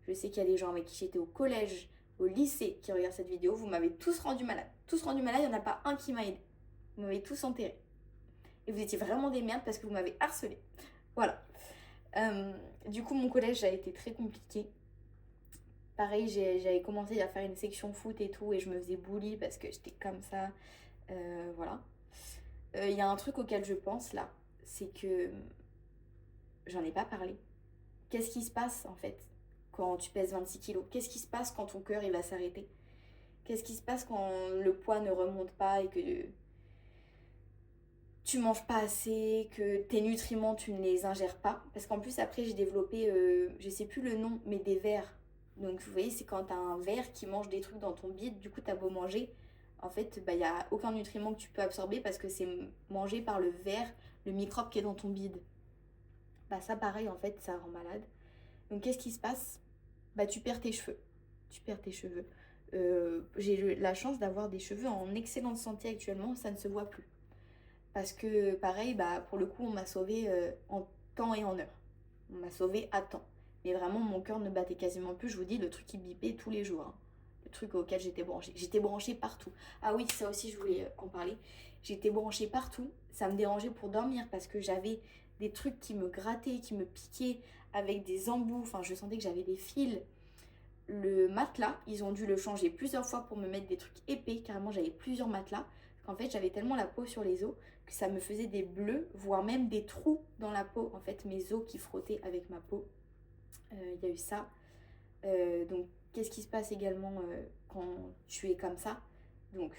je sais qu'il y a des gens avec qui j'étais au collège, au lycée, qui regardent cette vidéo. Vous m'avez tous rendu malade. Tous rendu malade, il n'y en a pas un qui m'a aidé. Vous m'avez tous enterré. Et vous étiez vraiment des merdes parce que vous m'avez harcelé. Voilà. Du coup, mon collège a été très compliqué. Pareil, j'avais commencé à faire une section foot et tout, et je me faisais bully parce que j'étais comme ça. Voilà. Il y a un truc auquel je pense là, c'est que j'en ai pas parlé. Qu'est-ce qui se passe en fait quand tu pèses 26 kilos? Qu'est-ce qui se passe quand ton cœur il va s'arrêter? Qu'est-ce qui se passe quand le poids ne remonte pas et que tu manges pas assez, que tes nutriments, tu ne les ingères pas. Parce qu'en plus, après, j'ai développé, je sais plus le nom, mais des vers. Donc, vous voyez, c'est quand t'as un ver qui mange des trucs dans ton bide, du coup, t'as beau manger. En fait, bah, il n'y a aucun nutriment que tu peux absorber parce que c'est mangé par le ver, le microbe qui est dans ton bide. Bah, ça, pareil, en fait, ça rend malade. Donc, qu'est-ce qui se passe? Bah, tu perds tes cheveux. Tu perds tes cheveux. J'ai la chance d'avoir des cheveux en excellente santé actuellement, ça ne se voit plus. Parce que pareil, bah, pour le coup, on m'a sauvé en temps et en heure. On m'a sauvé à temps. Mais vraiment, mon cœur ne battait quasiment plus. Je vous dis, le truc qui bipait tous les jours. Hein. Le truc auquel j'étais branchée. J'étais branchée partout. Ah oui, ça aussi, je voulais en parler. J'étais branchée partout. Ça me dérangeait pour dormir parce que j'avais des trucs qui me grattaient, qui me piquaient avec des embouts. Enfin, je sentais que j'avais des fils. Le matelas, ils ont dû le changer plusieurs fois pour me mettre des trucs épais. Carrément, j'avais plusieurs matelas. En fait, j'avais tellement la peau sur les os que ça me faisait des bleus, voire même des trous dans la peau. En fait, mes os qui frottaient avec ma peau. Il y a eu ça. Donc, qu'est-ce qui se passe également quand tu es comme ça? Donc,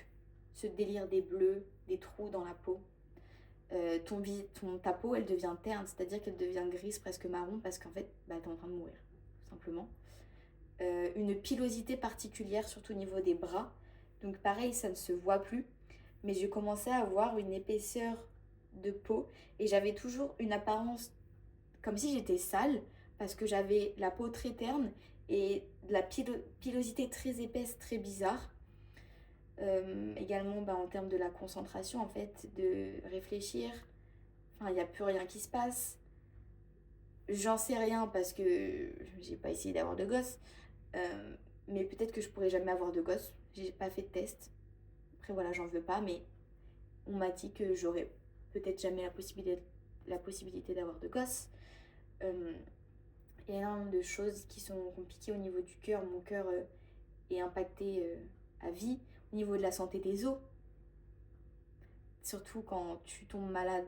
ce délire des bleus, des trous dans la peau. Ta peau, elle devient terne, c'est-à-dire qu'elle devient grise, presque marron, parce qu'en fait, bah, t'es en train de mourir, tout simplement. Une pilosité particulière, surtout au niveau des bras. Donc pareil, ça ne se voit plus. Mais je commençais à avoir une épaisseur de peau et j'avais toujours une apparence comme si j'étais sale parce que j'avais la peau très terne et de la pilosité très épaisse, très bizarre. Également bah, en termes de la concentration, en fait, de réfléchir. Enfin, il n'y a plus rien qui se passe. J'en sais rien parce que j'ai pas essayé d'avoir de gosse. Mais peut-être que je pourrais jamais avoir de gosse. J'ai pas fait de test. Après voilà, j'en veux pas, mais on m'a dit que j'aurais peut-être jamais la possibilité d'avoir de gosse. Il y a énormément de choses qui sont compliquées au niveau du cœur. Mon cœur est impacté à vie. Au niveau de la santé des os, surtout quand tu tombes malade,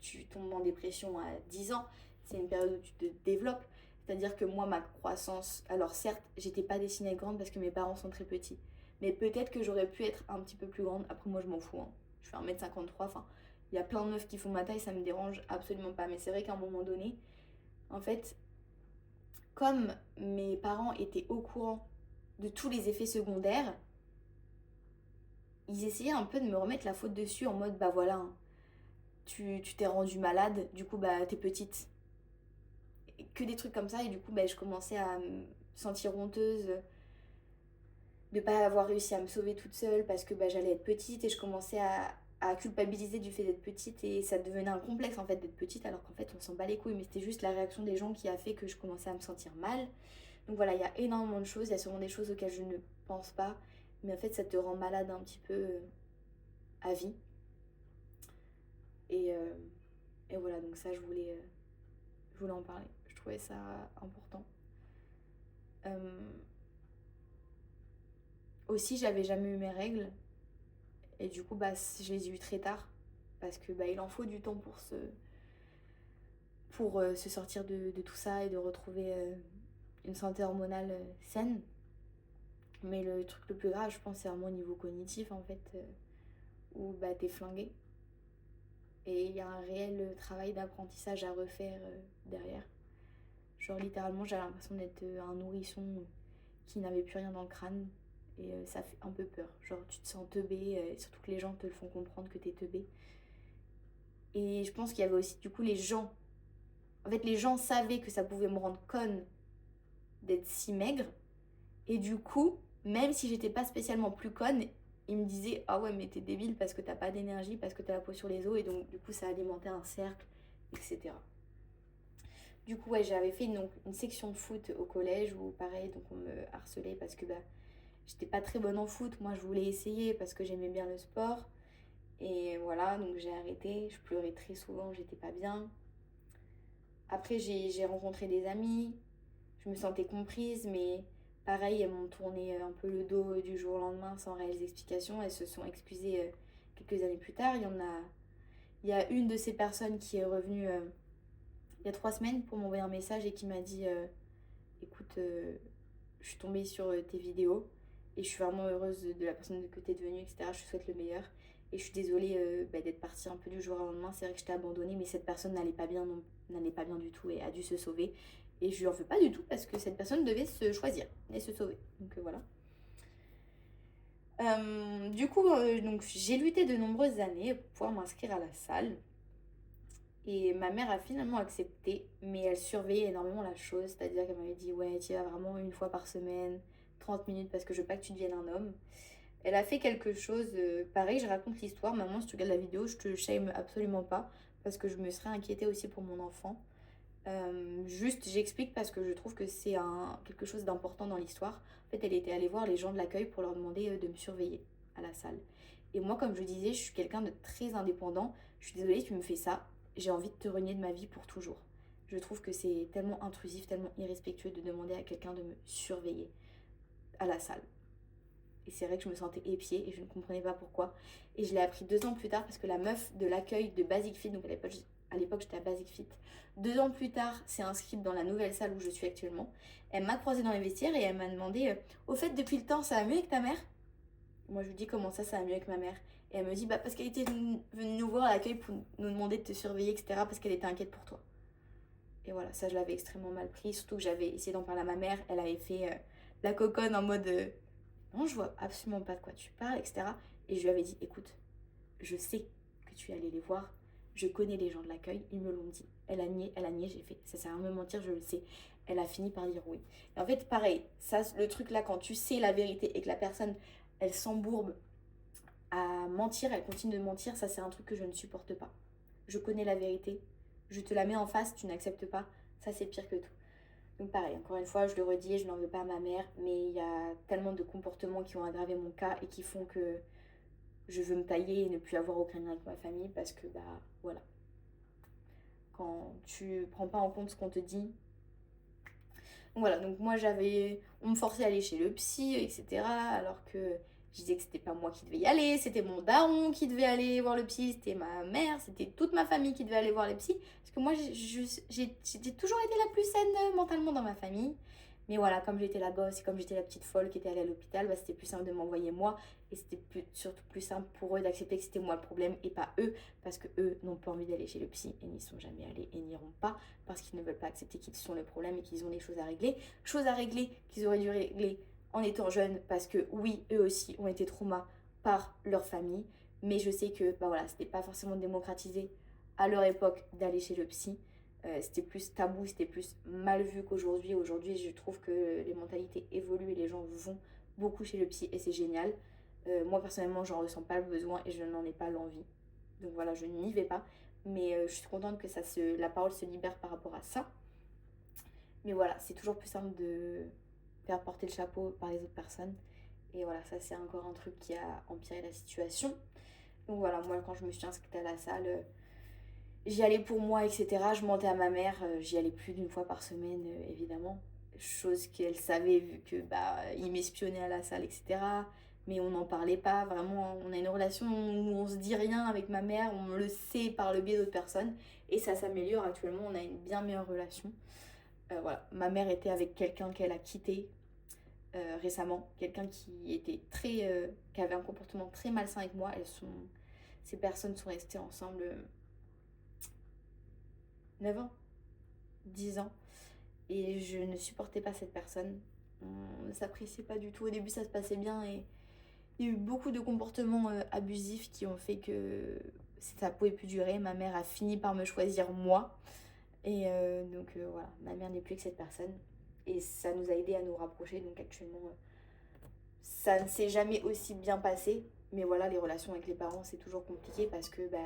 tu tombes en dépression à 10 ans, c'est une période où tu te développes. C'est-à-dire que moi, ma croissance, alors certes, j'étais pas destinée à être grande parce que mes parents sont très petits, mais peut-être que j'aurais pu être un petit peu plus grande. Après, moi, je m'en fous. Hein. Je fais 1m53, enfin, il y a plein de meufs qui font ma taille, ça me dérange absolument pas. Mais c'est vrai qu'à un moment donné, en fait, comme mes parents étaient au courant de tous les effets secondaires, ils essayaient un peu de me remettre la faute dessus en mode, bah voilà, hein, tu t'es rendue malade, du coup, bah t'es petite. Que des trucs comme ça, et du coup, bah, je commençais à me sentir honteuse de pas avoir réussi à me sauver toute seule parce que bah, j'allais être petite et je commençais à culpabiliser du fait d'être petite et ça devenait un complexe en fait d'être petite alors qu'en fait on s'en bat les couilles mais c'était juste la réaction des gens qui a fait que je commençais à me sentir mal. Donc voilà, il y a énormément de choses, il y a sûrement des choses auxquelles je ne pense pas mais en fait ça te rend malade un petit peu à vie. Et, euh, et voilà, donc ça je voulais en parler, je trouvais ça important. Aussi j'avais jamais eu mes règles. Et du coup, bah, je les ai eues très tard. Parce que bah, il en faut du temps pour se sortir de tout ça et de retrouver une santé hormonale saine. Mais le truc le plus grave, je pense, c'est vraiment au niveau cognitif, en fait, où bah, t'es flingué. Et il y a un réel travail d'apprentissage à refaire derrière. Genre, littéralement, j'avais l'impression d'être un nourrisson qui n'avait plus rien dans le crâne. Et ça fait un peu peur. Genre, tu te sens teubé, surtout que les gens te le font comprendre que t'es teubé. Et je pense qu'il y avait aussi du coup les gens. En fait, les gens savaient que ça pouvait me rendre conne d'être si maigre. Et du coup, même si j'étais pas spécialement plus conne, ils me disaient ah ouais, mais t'es débile parce que t'as pas d'énergie, parce que t'as la peau sur les os. Et donc, du coup, ça alimentait un cercle, etc. Du coup, ouais, j'avais fait une section de foot au collège où pareil, donc on me harcelait parce que bah, j'étais pas très bonne en foot. Moi, je voulais essayer parce que j'aimais bien le sport. Et voilà, donc j'ai arrêté. Je pleurais très souvent, j'étais pas bien. Après, j'ai rencontré des amis, je me sentais comprise, mais pareil, elles m'ont tourné un peu le dos du jour au lendemain sans réelles explications. Elles se sont excusées quelques années plus tard. Il y a une de ces personnes qui est revenue il y a 3 semaines pour m'envoyer un message et qui m'a dit écoute, je suis tombée sur tes vidéos et je suis vraiment heureuse de la personne que tu es devenue, etc. Je te souhaite le meilleur. Et je suis désolée d'être partie un peu du jour au lendemain. C'est vrai que je t'ai abandonnée, mais cette personne n'allait pas bien, non, n'allait pas bien du tout et a dû se sauver. Et je lui en veux pas du tout parce que cette personne devait se choisir et se sauver. Donc voilà. Donc j'ai lutté de nombreuses années pour pouvoir m'inscrire à la salle. Et ma mère a finalement accepté, mais elle surveillait énormément la chose. C'est-à-dire qu'elle m'avait dit, ouais, tu y vas vraiment une fois par semaine, 30 minutes, parce que je veux pas que tu deviennes un homme. Elle a fait quelque chose, pareil, je raconte l'histoire. Maman, si tu regardes la vidéo, je te shame absolument pas, parce que je me serais inquiétée aussi pour mon enfant. Juste, j'explique parce que je trouve que c'est quelque chose d'important dans l'histoire. En fait, elle était allée voir les gens de l'accueil pour leur demander de me surveiller à la salle. Et moi, comme je disais, je suis quelqu'un de très indépendant. Je suis désolée, tu me fais ça. J'ai envie de te renier de ma vie pour toujours. Je trouve que c'est tellement intrusif, tellement irrespectueux de demander à quelqu'un de me surveiller à la salle. Et c'est vrai que je me sentais épiée et je ne comprenais pas pourquoi. Et je l'ai appris 2 ans plus tard parce que la meuf de l'accueil de Basic Fit, donc à l'époque j'étais à Basic Fit, 2 ans plus tard s'est inscrite dans la nouvelle salle où je suis actuellement. Elle m'a croisée dans les vestiaires et elle m'a demandé au fait, depuis le temps, ça va mieux avec ta mère? Moi je lui dis comment ça va mieux avec ma mère? Et elle me dit bah parce qu'elle était venue nous voir à l'accueil pour nous demander de te surveiller, etc. parce qu'elle était inquiète pour toi. Et voilà, ça je l'avais extrêmement mal pris, surtout que j'avais essayé d'en parler à ma mère. Elle avait fait la coconne en mode non, je vois absolument pas de quoi tu parles, etc. Et je lui avais dit, écoute, je sais que tu es allé les voir, je connais les gens de l'accueil, ils me l'ont dit. Elle a nié, j'ai fait, ça sert à rien de me mentir, je le sais. Elle a fini par dire oui. Et en fait, pareil, ça, le truc là, quand tu sais la vérité et que la personne, elle s'embourbe à mentir, elle continue de mentir, ça c'est un truc que je ne supporte pas. Je connais la vérité, je te la mets en face, tu n'acceptes pas, ça c'est pire que tout. Donc pareil, encore une fois, je le redis, je n'en veux pas à ma mère, mais il y a tellement de comportements qui ont aggravé mon cas et qui font que je veux me tailler et ne plus avoir aucun lien avec ma famille parce que bah voilà. Quand tu prends pas en compte ce qu'on te dit. Donc voilà, donc moi on me forçait à aller chez le psy, etc. Alors que je disais que c'était pas moi qui devais y aller, c'était mon daron qui devait aller voir le psy, c'était ma mère, c'était toute ma famille qui devait aller voir le psy. Parce que moi, j'ai toujours été la plus saine mentalement dans ma famille. Mais voilà, comme j'étais la gosse et comme j'étais la petite folle qui était allée à l'hôpital, bah, c'était plus simple de m'envoyer moi. Et c'était surtout plus simple pour eux d'accepter que c'était moi le problème et pas eux. Parce que eux n'ont pas envie d'aller chez le psy et n'y sont jamais allés et n'iront pas. Parce qu'ils ne veulent pas accepter qu'ils sont le problème et qu'ils ont des choses à régler. Choses à régler qu'ils auraient dû régler en étant jeunes, parce que oui, eux aussi ont été traumatisés par leur famille, mais je sais que bah voilà, c'était pas forcément démocratisé à leur époque d'aller chez le psy. C'était plus tabou, c'était plus mal vu qu'aujourd'hui. Aujourd'hui, je trouve que les mentalités évoluent et les gens vont beaucoup chez le psy et c'est génial. Moi, personnellement, j'en ressens pas le besoin et je n'en ai pas l'envie. Donc voilà, je n'y vais pas. Mais je suis contente que la parole se libère par rapport à ça. Mais voilà, c'est toujours plus simple de faire porter le chapeau par les autres personnes. Et voilà, ça c'est encore un truc qui a empiré la situation. Donc voilà, moi quand je me suis inscrite à la salle, j'y allais pour moi, etc. Je mentais à ma mère, j'y allais plus d'une fois par semaine, évidemment. Chose qu'elle savait vu que bah il m'espionnait à la salle, etc. Mais on n'en parlait pas, vraiment, on a une relation où on se dit rien avec ma mère, on le sait par le biais d'autres personnes. Et ça s'améliore actuellement, on a une bien meilleure relation. Voilà, ma mère était avec quelqu'un qu'elle a quitté récemment, quelqu'un qui avait un comportement très malsain avec moi. Ces personnes sont restées ensemble 9 ans, 10 ans, et je ne supportais pas cette personne. On ne s'appréciait pas du tout. Au début, ça se passait bien et il y a eu beaucoup de comportements abusifs qui ont fait que ça pouvait plus durer. Ma mère a fini par me choisir moi. Et donc voilà, ma mère n'est plus que cette personne. Et ça nous a aidé à nous rapprocher. Donc actuellement, ça ne s'est jamais aussi bien passé. Mais voilà, les relations avec les parents, c'est toujours compliqué parce que bah,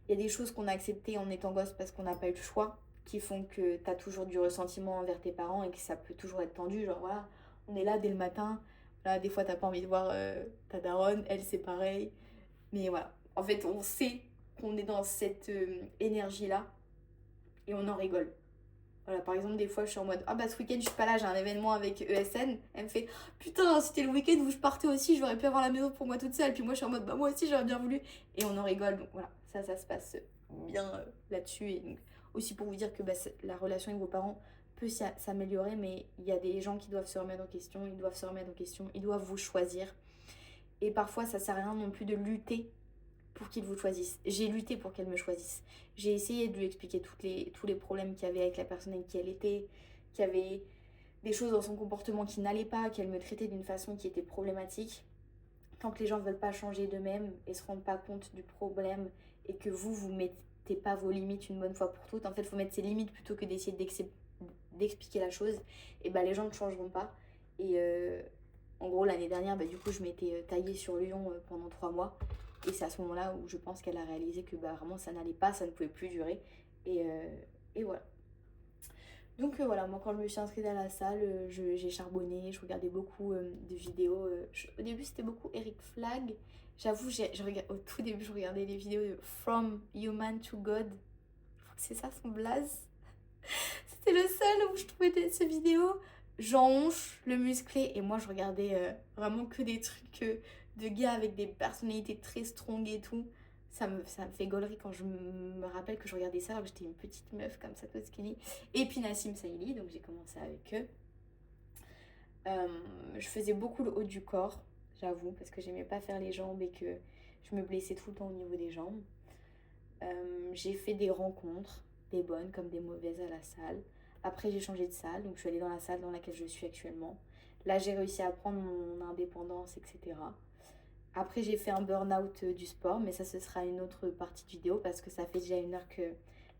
y a des choses qu'on a acceptées en étant gosse parce qu'on n'a pas eu le choix, qui font que tu as toujours du ressentiment envers tes parents et que ça peut toujours être tendu. Genre voilà, on est là dès le matin. Là, des fois, t'as pas envie de voir ta daronne, elle, c'est pareil. Mais voilà, en fait, on sait qu'on est dans cette énergie-là et on en rigole. Voilà, par exemple, des fois, je suis en mode ah bah ce week-end, je suis pas là, j'ai un événement avec ESN. Elle me fait putain, c'était le week-end où je partais aussi, j'aurais pu avoir la maison pour moi toute seule. Puis moi, je suis en mode bah moi aussi, j'aurais bien voulu. Et on en rigole. Donc voilà, ça se passe bien là-dessus. Et donc, aussi pour vous dire que bah, la relation avec vos parents peut s'améliorer, mais il y a des gens qui doivent se remettre en question, ils doivent vous choisir. Et parfois, ça sert à rien non plus de lutter pour qu'il vous choisisse. J'ai lutté pour qu'elle me choisisse. J'ai essayé de lui expliquer tous les problèmes qu'il y avait avec la personne avec qui elle était, qu'il y avait des choses dans son comportement qui n'allaient pas, qu'elle me traitait d'une façon qui était problématique. Tant que les gens ne veulent pas changer d'eux-mêmes et se rendent pas compte du problème et que vous mettez pas vos limites une bonne fois pour toutes, en fait, il faut mettre ses limites plutôt que d'essayer d'expliquer la chose, et bah les gens ne changeront pas. Et en gros, l'année dernière, du coup, je m'étais taillée sur Lyon pendant 3 mois. Et c'est à ce moment-là où je pense qu'elle a réalisé que vraiment ça n'allait pas, ça ne pouvait plus durer. Et voilà. Donc voilà, moi quand je me suis inscrite à la salle, j'ai charbonné, je regardais beaucoup de vidéos. Au début c'était beaucoup Eric Flag. J'avoue, au tout début je regardais les vidéos de From Human to God. Je crois que c'est ça son blaze. C'était le seul où je trouvais ces vidéos. Jean Honche, le musclé. Et moi je regardais vraiment que des trucs de gars avec des personnalités très strong et tout. Ça me fait gaulerie quand je me rappelle que je regardais ça alors que j'étais une petite meuf comme ça, toute skinny. Et puis Nassim Saïli, donc j'ai commencé avec eux. Je faisais beaucoup le haut du corps, j'avoue, parce que j'aimais pas faire les jambes et que je me blessais tout le temps au niveau des jambes. J'ai fait des rencontres, des bonnes comme des mauvaises à la salle. Après j'ai changé de salle, donc je suis allée dans la salle dans laquelle je suis actuellement. Là j'ai réussi à prendre mon indépendance, etc. Après, j'ai fait un burn-out du sport, mais ça, ce sera une autre partie de vidéo parce que ça fait déjà 1 heure que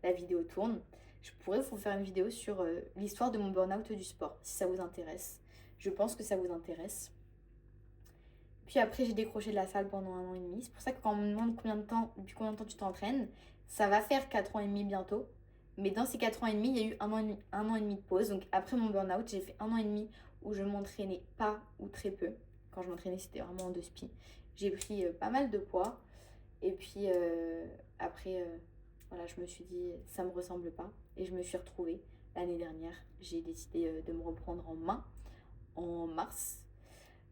la vidéo tourne. Je pourrais vous faire une vidéo sur l'histoire de mon burn-out du sport, si ça vous intéresse. Je pense que ça vous intéresse. Puis après, j'ai décroché de la salle pendant 1 an et demi. C'est pour ça que quand on me demande depuis combien de temps tu t'entraînes, ça va faire 4 ans et demi bientôt. Mais dans ces 4 ans et demi, il y a eu 1 an et demi de pause. Donc après mon burn-out, j'ai fait 1 an et demi où je m'entraînais pas ou très peu. Quand je m'entraînais, c'était vraiment en 2 spi. J'ai pris pas mal de poids. Et puis après, voilà, je me suis dit, ça me ressemble pas. Et je me suis retrouvée l'année dernière. J'ai décidé de me reprendre en main en mars.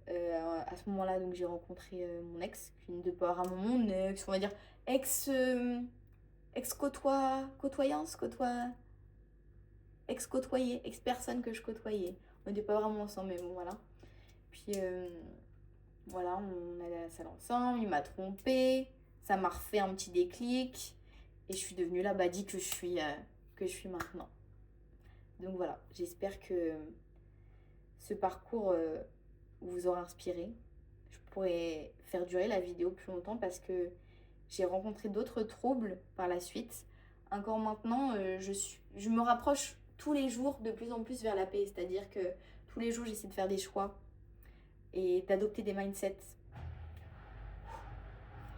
À ce moment-là, donc j'ai rencontré mon ex, qui ne pas vraiment mon ex, on va dire ex-côtoyé, ex-personne que je côtoyais. On n'était pas vraiment ensemble, mais bon, voilà. Puis voilà, on allait à la salle ensemble, il m'a trompée, ça m'a refait un petit déclic, et je suis devenue la badie que je suis maintenant. Donc voilà, j'espère que ce parcours vous aura inspiré. Je pourrais faire durer la vidéo plus longtemps parce que j'ai rencontré d'autres troubles par la suite. Encore maintenant, je me rapproche tous les jours de plus en plus vers la paix. C'est-à-dire que tous les jours, j'essaie de faire des choix et d'adopter des mindsets.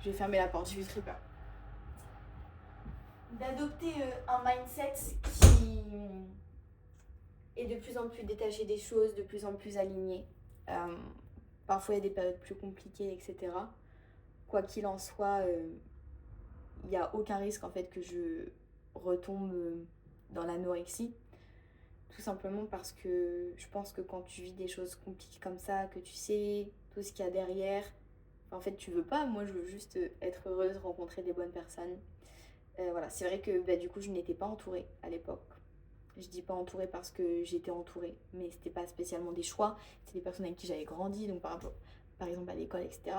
Je vais fermer la porte, j'ai eu très peur. D'adopter un mindset qui est de plus en plus détaché des choses, de plus en plus aligné. Parfois, il y a des périodes plus compliquées, etc. Quoi qu'il en soit, il n'y a aucun risque en fait que je retombe dans l'anorexie. Tout simplement parce que je pense que quand tu vis des choses compliquées comme ça, que tu sais tout ce qu'il y a derrière, en fait tu veux pas. Moi je veux juste être heureuse, rencontrer des bonnes personnes. Voilà, c'est vrai que du coup je n'étais pas entourée à l'époque. Je dis pas entourée parce que j'étais entourée, mais c'était pas spécialement des choix, c'était des personnes avec qui j'avais grandi, donc par exemple à l'école, etc.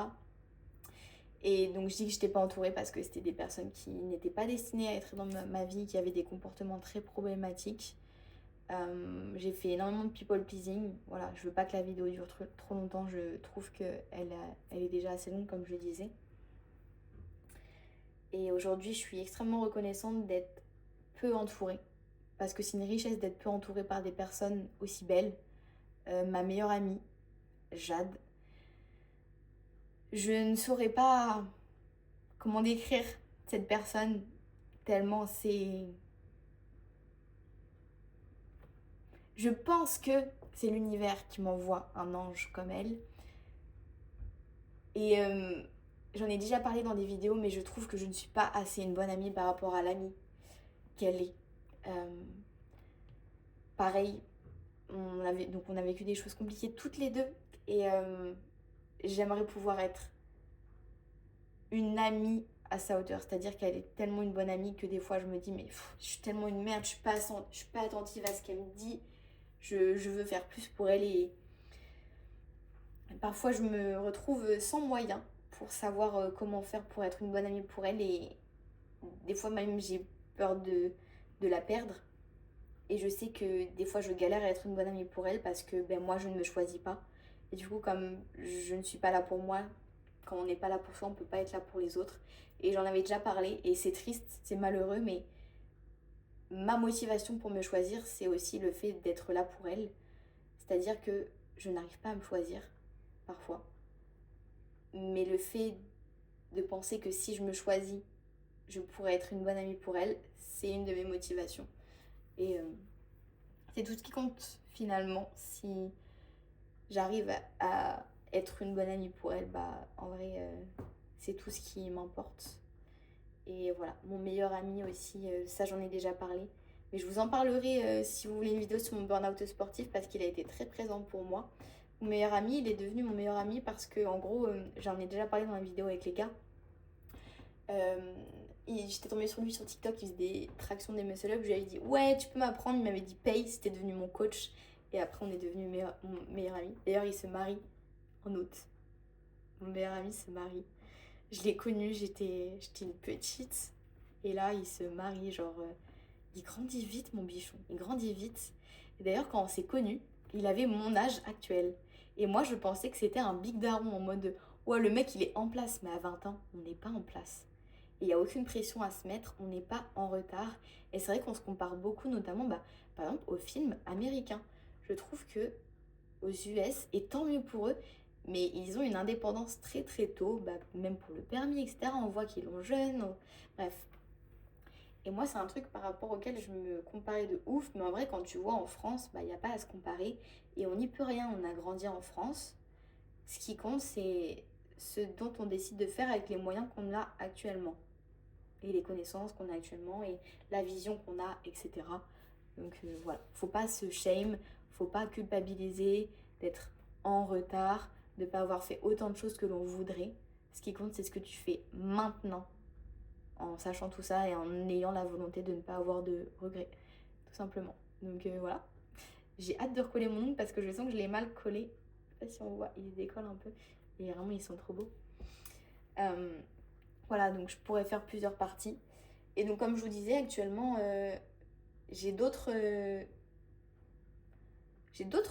Et donc je dis que je n'étais pas entourée parce que c'était des personnes qui n'étaient pas destinées à être dans ma vie, qui avaient des comportements très problématiques. J'ai fait énormément de people pleasing. Voilà, je veux pas que la vidéo dure trop longtemps, je trouve qu'elle est déjà assez longue comme je le disais. Et aujourd'hui je suis extrêmement reconnaissante d'être peu entourée. Parce que c'est une richesse d'être peu entourée par des personnes aussi belles. Ma meilleure amie, Jade. Je ne saurais pas comment décrire cette personne tellement c'est... Je pense que c'est l'univers qui m'envoie un ange comme elle. Et j'en ai déjà parlé dans des vidéos, mais je trouve que je ne suis pas assez une bonne amie par rapport à l'amie qu'elle est. Pareil, on a vécu des choses compliquées toutes les deux. Et j'aimerais pouvoir être une amie à sa hauteur. C'est-à-dire qu'elle est tellement une bonne amie que des fois je me dis mais je suis tellement une merde, je suis pas attentive à ce qu'elle me dit. Je veux faire plus pour elle et parfois je me retrouve sans moyens pour savoir comment faire pour être une bonne amie pour elle. Et des fois même j'ai peur de la perdre. Et je sais que des fois je galère à être une bonne amie pour elle parce que moi je ne me choisis pas. Et du coup comme je ne suis pas là pour moi, quand on n'est pas là pour soi, on peut pas être là pour les autres. Et j'en avais déjà parlé et c'est triste, c'est malheureux, mais ma motivation pour me choisir, c'est aussi le fait d'être là pour elle. C'est-à-dire que je n'arrive pas à me choisir parfois. Mais le fait de penser que si je me choisis, je pourrais être une bonne amie pour elle, c'est une de mes motivations. Et c'est tout ce qui compte finalement. Si j'arrive à être une bonne amie pour elle, en vrai, c'est tout ce qui m'importe. Et voilà, mon meilleur ami aussi, ça j'en ai déjà parlé. Mais je vous en parlerai si vous voulez une vidéo sur mon burn-out sportif parce qu'il a été très présent pour moi. Mon meilleur ami, il est devenu mon meilleur ami parce que en gros, j'en ai déjà parlé dans la vidéo avec les gars. J'étais tombée sur lui sur TikTok, il faisait des tractions des muscle-up. Je lui avais dit ouais, tu peux m'apprendre. Il m'avait dit paye, c'était devenu mon coach. Et après, on est devenu mon meilleur ami. D'ailleurs, il se marie en août. Mon meilleur ami se marie. Je l'ai connu, j'étais une petite. Et là, il se marie, genre, il grandit vite, mon bichon. Il grandit vite. Et d'ailleurs, quand on s'est connus, il avait mon âge actuel. Et moi, je pensais que c'était un big daron en mode, ouais, le mec, il est en place. Mais à 20 ans, on n'est pas en place. Et il n'y a aucune pression à se mettre, on n'est pas en retard. Et c'est vrai qu'on se compare beaucoup, notamment, par exemple, aux films américains. Je trouve que aux US, et tant mieux pour eux, mais ils ont une indépendance très très tôt, même pour le permis, etc. On voit qu'ils l'ont jeune, bref. Et moi, c'est un truc par rapport auquel je me comparais de ouf, mais en vrai, quand tu vois en France, il n'y a pas à se comparer, et on n'y peut rien, on a grandi en France. Ce qui compte, c'est ce dont on décide de faire avec les moyens qu'on a actuellement, et les connaissances qu'on a actuellement, et la vision qu'on a, etc. Donc voilà, faut pas se shame, faut pas culpabiliser d'être en retard, de ne pas avoir fait autant de choses que l'on voudrait. Ce qui compte, c'est ce que tu fais maintenant, en sachant tout ça et en ayant la volonté de ne pas avoir de regrets, tout simplement. Donc voilà, j'ai hâte de recoller mon ongle parce que je sens que je l'ai mal collé. Je sais pas si on voit, il décolle un peu. Et vraiment, ils sont trop beaux. Voilà, donc je pourrais faire plusieurs parties. Et donc, comme je vous disais, actuellement, j'ai d'autres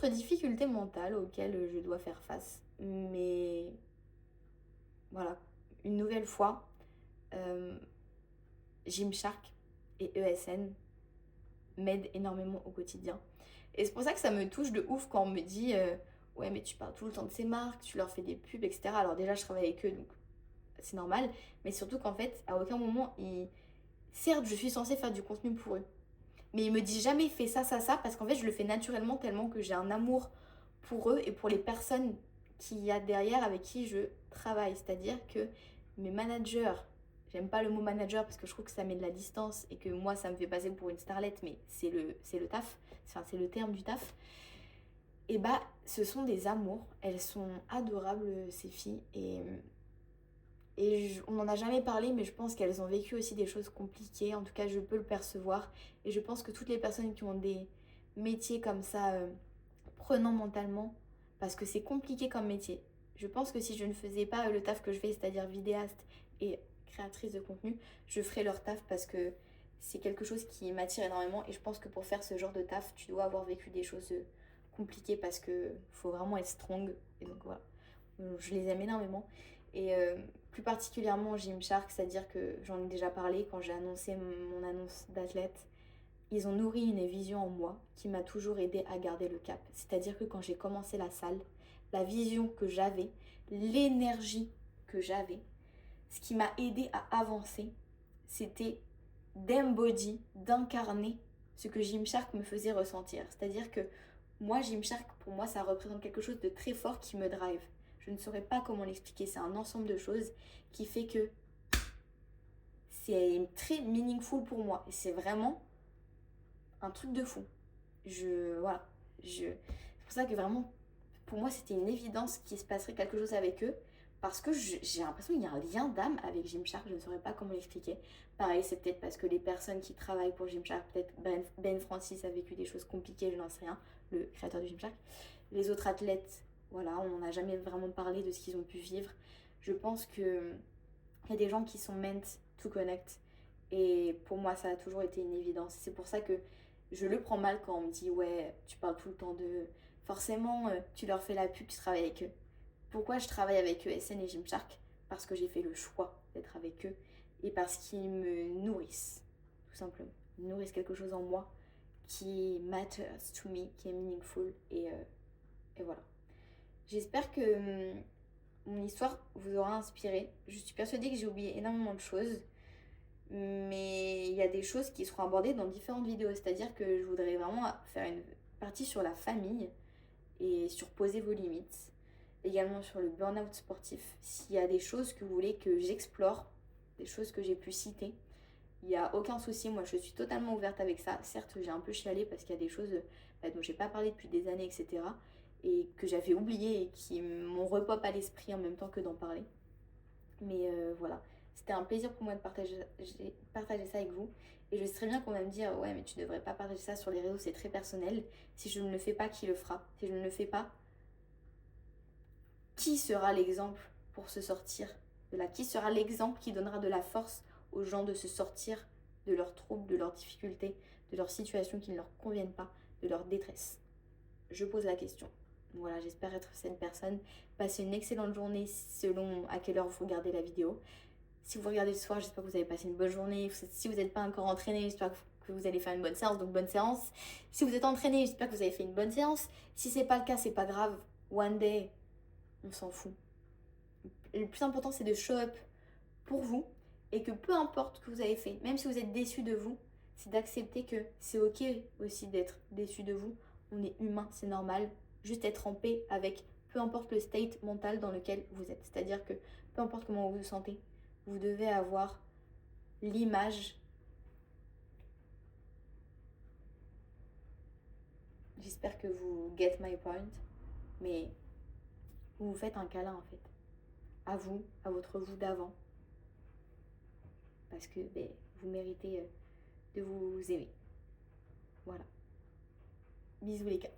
difficultés mentales auxquelles je dois faire face. Mais voilà, une nouvelle fois, Gymshark et ESN m'aident énormément au quotidien. Et c'est pour ça que ça me touche de ouf quand on me dit ouais, mais tu parles tout le temps de ces marques, tu leur fais des pubs, etc. Alors déjà, je travaille avec eux, donc c'est normal. Mais surtout qu'en fait, à aucun moment, certes, je suis censée faire du contenu pour eux. Mais il me dit jamais fais ça, ça, ça, parce qu'en fait, je le fais naturellement tellement que j'ai un amour pour eux et pour les personnes qu'il y a derrière avec qui je travaille. C'est-à-dire que mes managers, j'aime pas le mot manager parce que je trouve que ça met de la distance et que moi, ça me fait passer pour une starlette, mais c'est le taf, enfin, c'est le terme du taf. Et ce sont des amours, elles sont adorables, ces filles, on n'en a jamais parlé, mais je pense qu'elles ont vécu aussi des choses compliquées. En tout cas, je peux le percevoir. Et je pense que toutes les personnes qui ont des métiers comme ça, prenant mentalement, parce que c'est compliqué comme métier. Je pense que si je ne faisais pas le taf que je fais, c'est-à-dire vidéaste et créatrice de contenu, je ferais leur taf parce que c'est quelque chose qui m'attire énormément. Et je pense que pour faire ce genre de taf, tu dois avoir vécu des choses compliquées parce que faut vraiment être strong. Et donc voilà, je les aime énormément. Et plus particulièrement Gymshark, c'est-à-dire que j'en ai déjà parlé quand j'ai annoncé mon annonce d'athlète, ils ont nourri une vision en moi qui m'a toujours aidé à garder le cap. C'est-à-dire que quand j'ai commencé la salle, la vision que j'avais, l'énergie que j'avais, ce qui m'a aidé à avancer, c'était d'embody, d'incarner ce que Gymshark me faisait ressentir. C'est-à-dire que moi, Gymshark, pour moi, ça représente quelque chose de très fort qui me drive. Je ne saurais pas comment l'expliquer. C'est un ensemble de choses qui fait que c'est très meaningful pour moi. Et c'est vraiment un truc de fou. Voilà. C'est pour ça que vraiment, pour moi, c'était une évidence qu'il se passerait quelque chose avec eux. Parce que j'ai l'impression qu'il y a un lien d'âme avec Gymshark. Je ne saurais pas comment l'expliquer. Pareil, c'est peut-être parce que les personnes qui travaillent pour Gymshark, peut-être Ben Francis a vécu des choses compliquées, je n'en sais rien, le créateur du Gymshark. Les autres athlètes, voilà, on n'a jamais vraiment parlé de ce qu'ils ont pu vivre. Je pense que il y a des gens qui sont meant to connect. Et pour moi, ça a toujours été une évidence. C'est pour ça que je le prends mal quand on me dit ouais, tu parles tout le temps de... Forcément, tu leur fais la pub, tu travailles avec eux. Pourquoi je travaille avec ESN et Gymshark? Parce que j'ai fait le choix d'être avec eux et parce qu'ils me nourrissent, tout simplement. Ils nourrissent quelque chose en moi qui matters to me, qui est meaningful. Et voilà. J'espère que mon histoire vous aura inspiré. Je suis persuadée que j'ai oublié énormément de choses. Mais il y a des choses qui seront abordées dans différentes vidéos. C'est-à-dire que je voudrais vraiment faire une partie sur la famille et sur poser vos limites. Également sur le burn-out sportif. S'il y a des choses que vous voulez que j'explore, des choses que j'ai pu citer, il n'y a aucun souci. Moi, je suis totalement ouverte avec ça. Certes, j'ai un peu chialé parce qu'il y a des choses dont j'ai pas parlé depuis des années, etc. Et que j'avais oublié et qui m'ont repop à l'esprit en même temps que d'en parler. Mais voilà. C'était un plaisir pour moi de partager ça avec vous. Et je sais très bien qu'on va me dire, ouais, mais tu devrais pas partager ça sur les réseaux, c'est très personnel. Si je ne le fais pas, qui le fera? Si je ne le fais pas, qui sera l'exemple pour se sortir de là? Qui sera l'exemple qui donnera de la force aux gens de se sortir de leurs troubles, de leurs difficultés, de leurs situations qui ne leur conviennent pas, de leur détresse? Je pose la question. Voilà, j'espère être cette personne. Passez une excellente journée selon à quelle heure vous regardez la vidéo. Si vous regardez le soir, j'espère que vous avez passé une bonne journée. Si vous n'êtes pas encore entraîné, j'espère que vous allez faire une bonne séance, donc bonne séance. Si vous êtes entraîné, j'espère que vous avez fait une bonne séance. Si c'est pas le cas, c'est pas grave. One day, on s'en fout. Le plus important, c'est de show up pour vous et que peu importe ce que vous avez fait, même si vous êtes déçu de vous, c'est d'accepter que c'est ok aussi d'être déçu de vous. On est humain, c'est normal. Juste être en paix avec peu importe le state mental dans lequel vous êtes. C'est-à-dire que peu importe comment vous vous sentez, vous devez avoir l'image. J'espère que vous get my point, mais vous vous faites un câlin en fait. À vous, à votre vous d'avant. Parce que vous méritez de vous aimer. Voilà. Bisous les gars.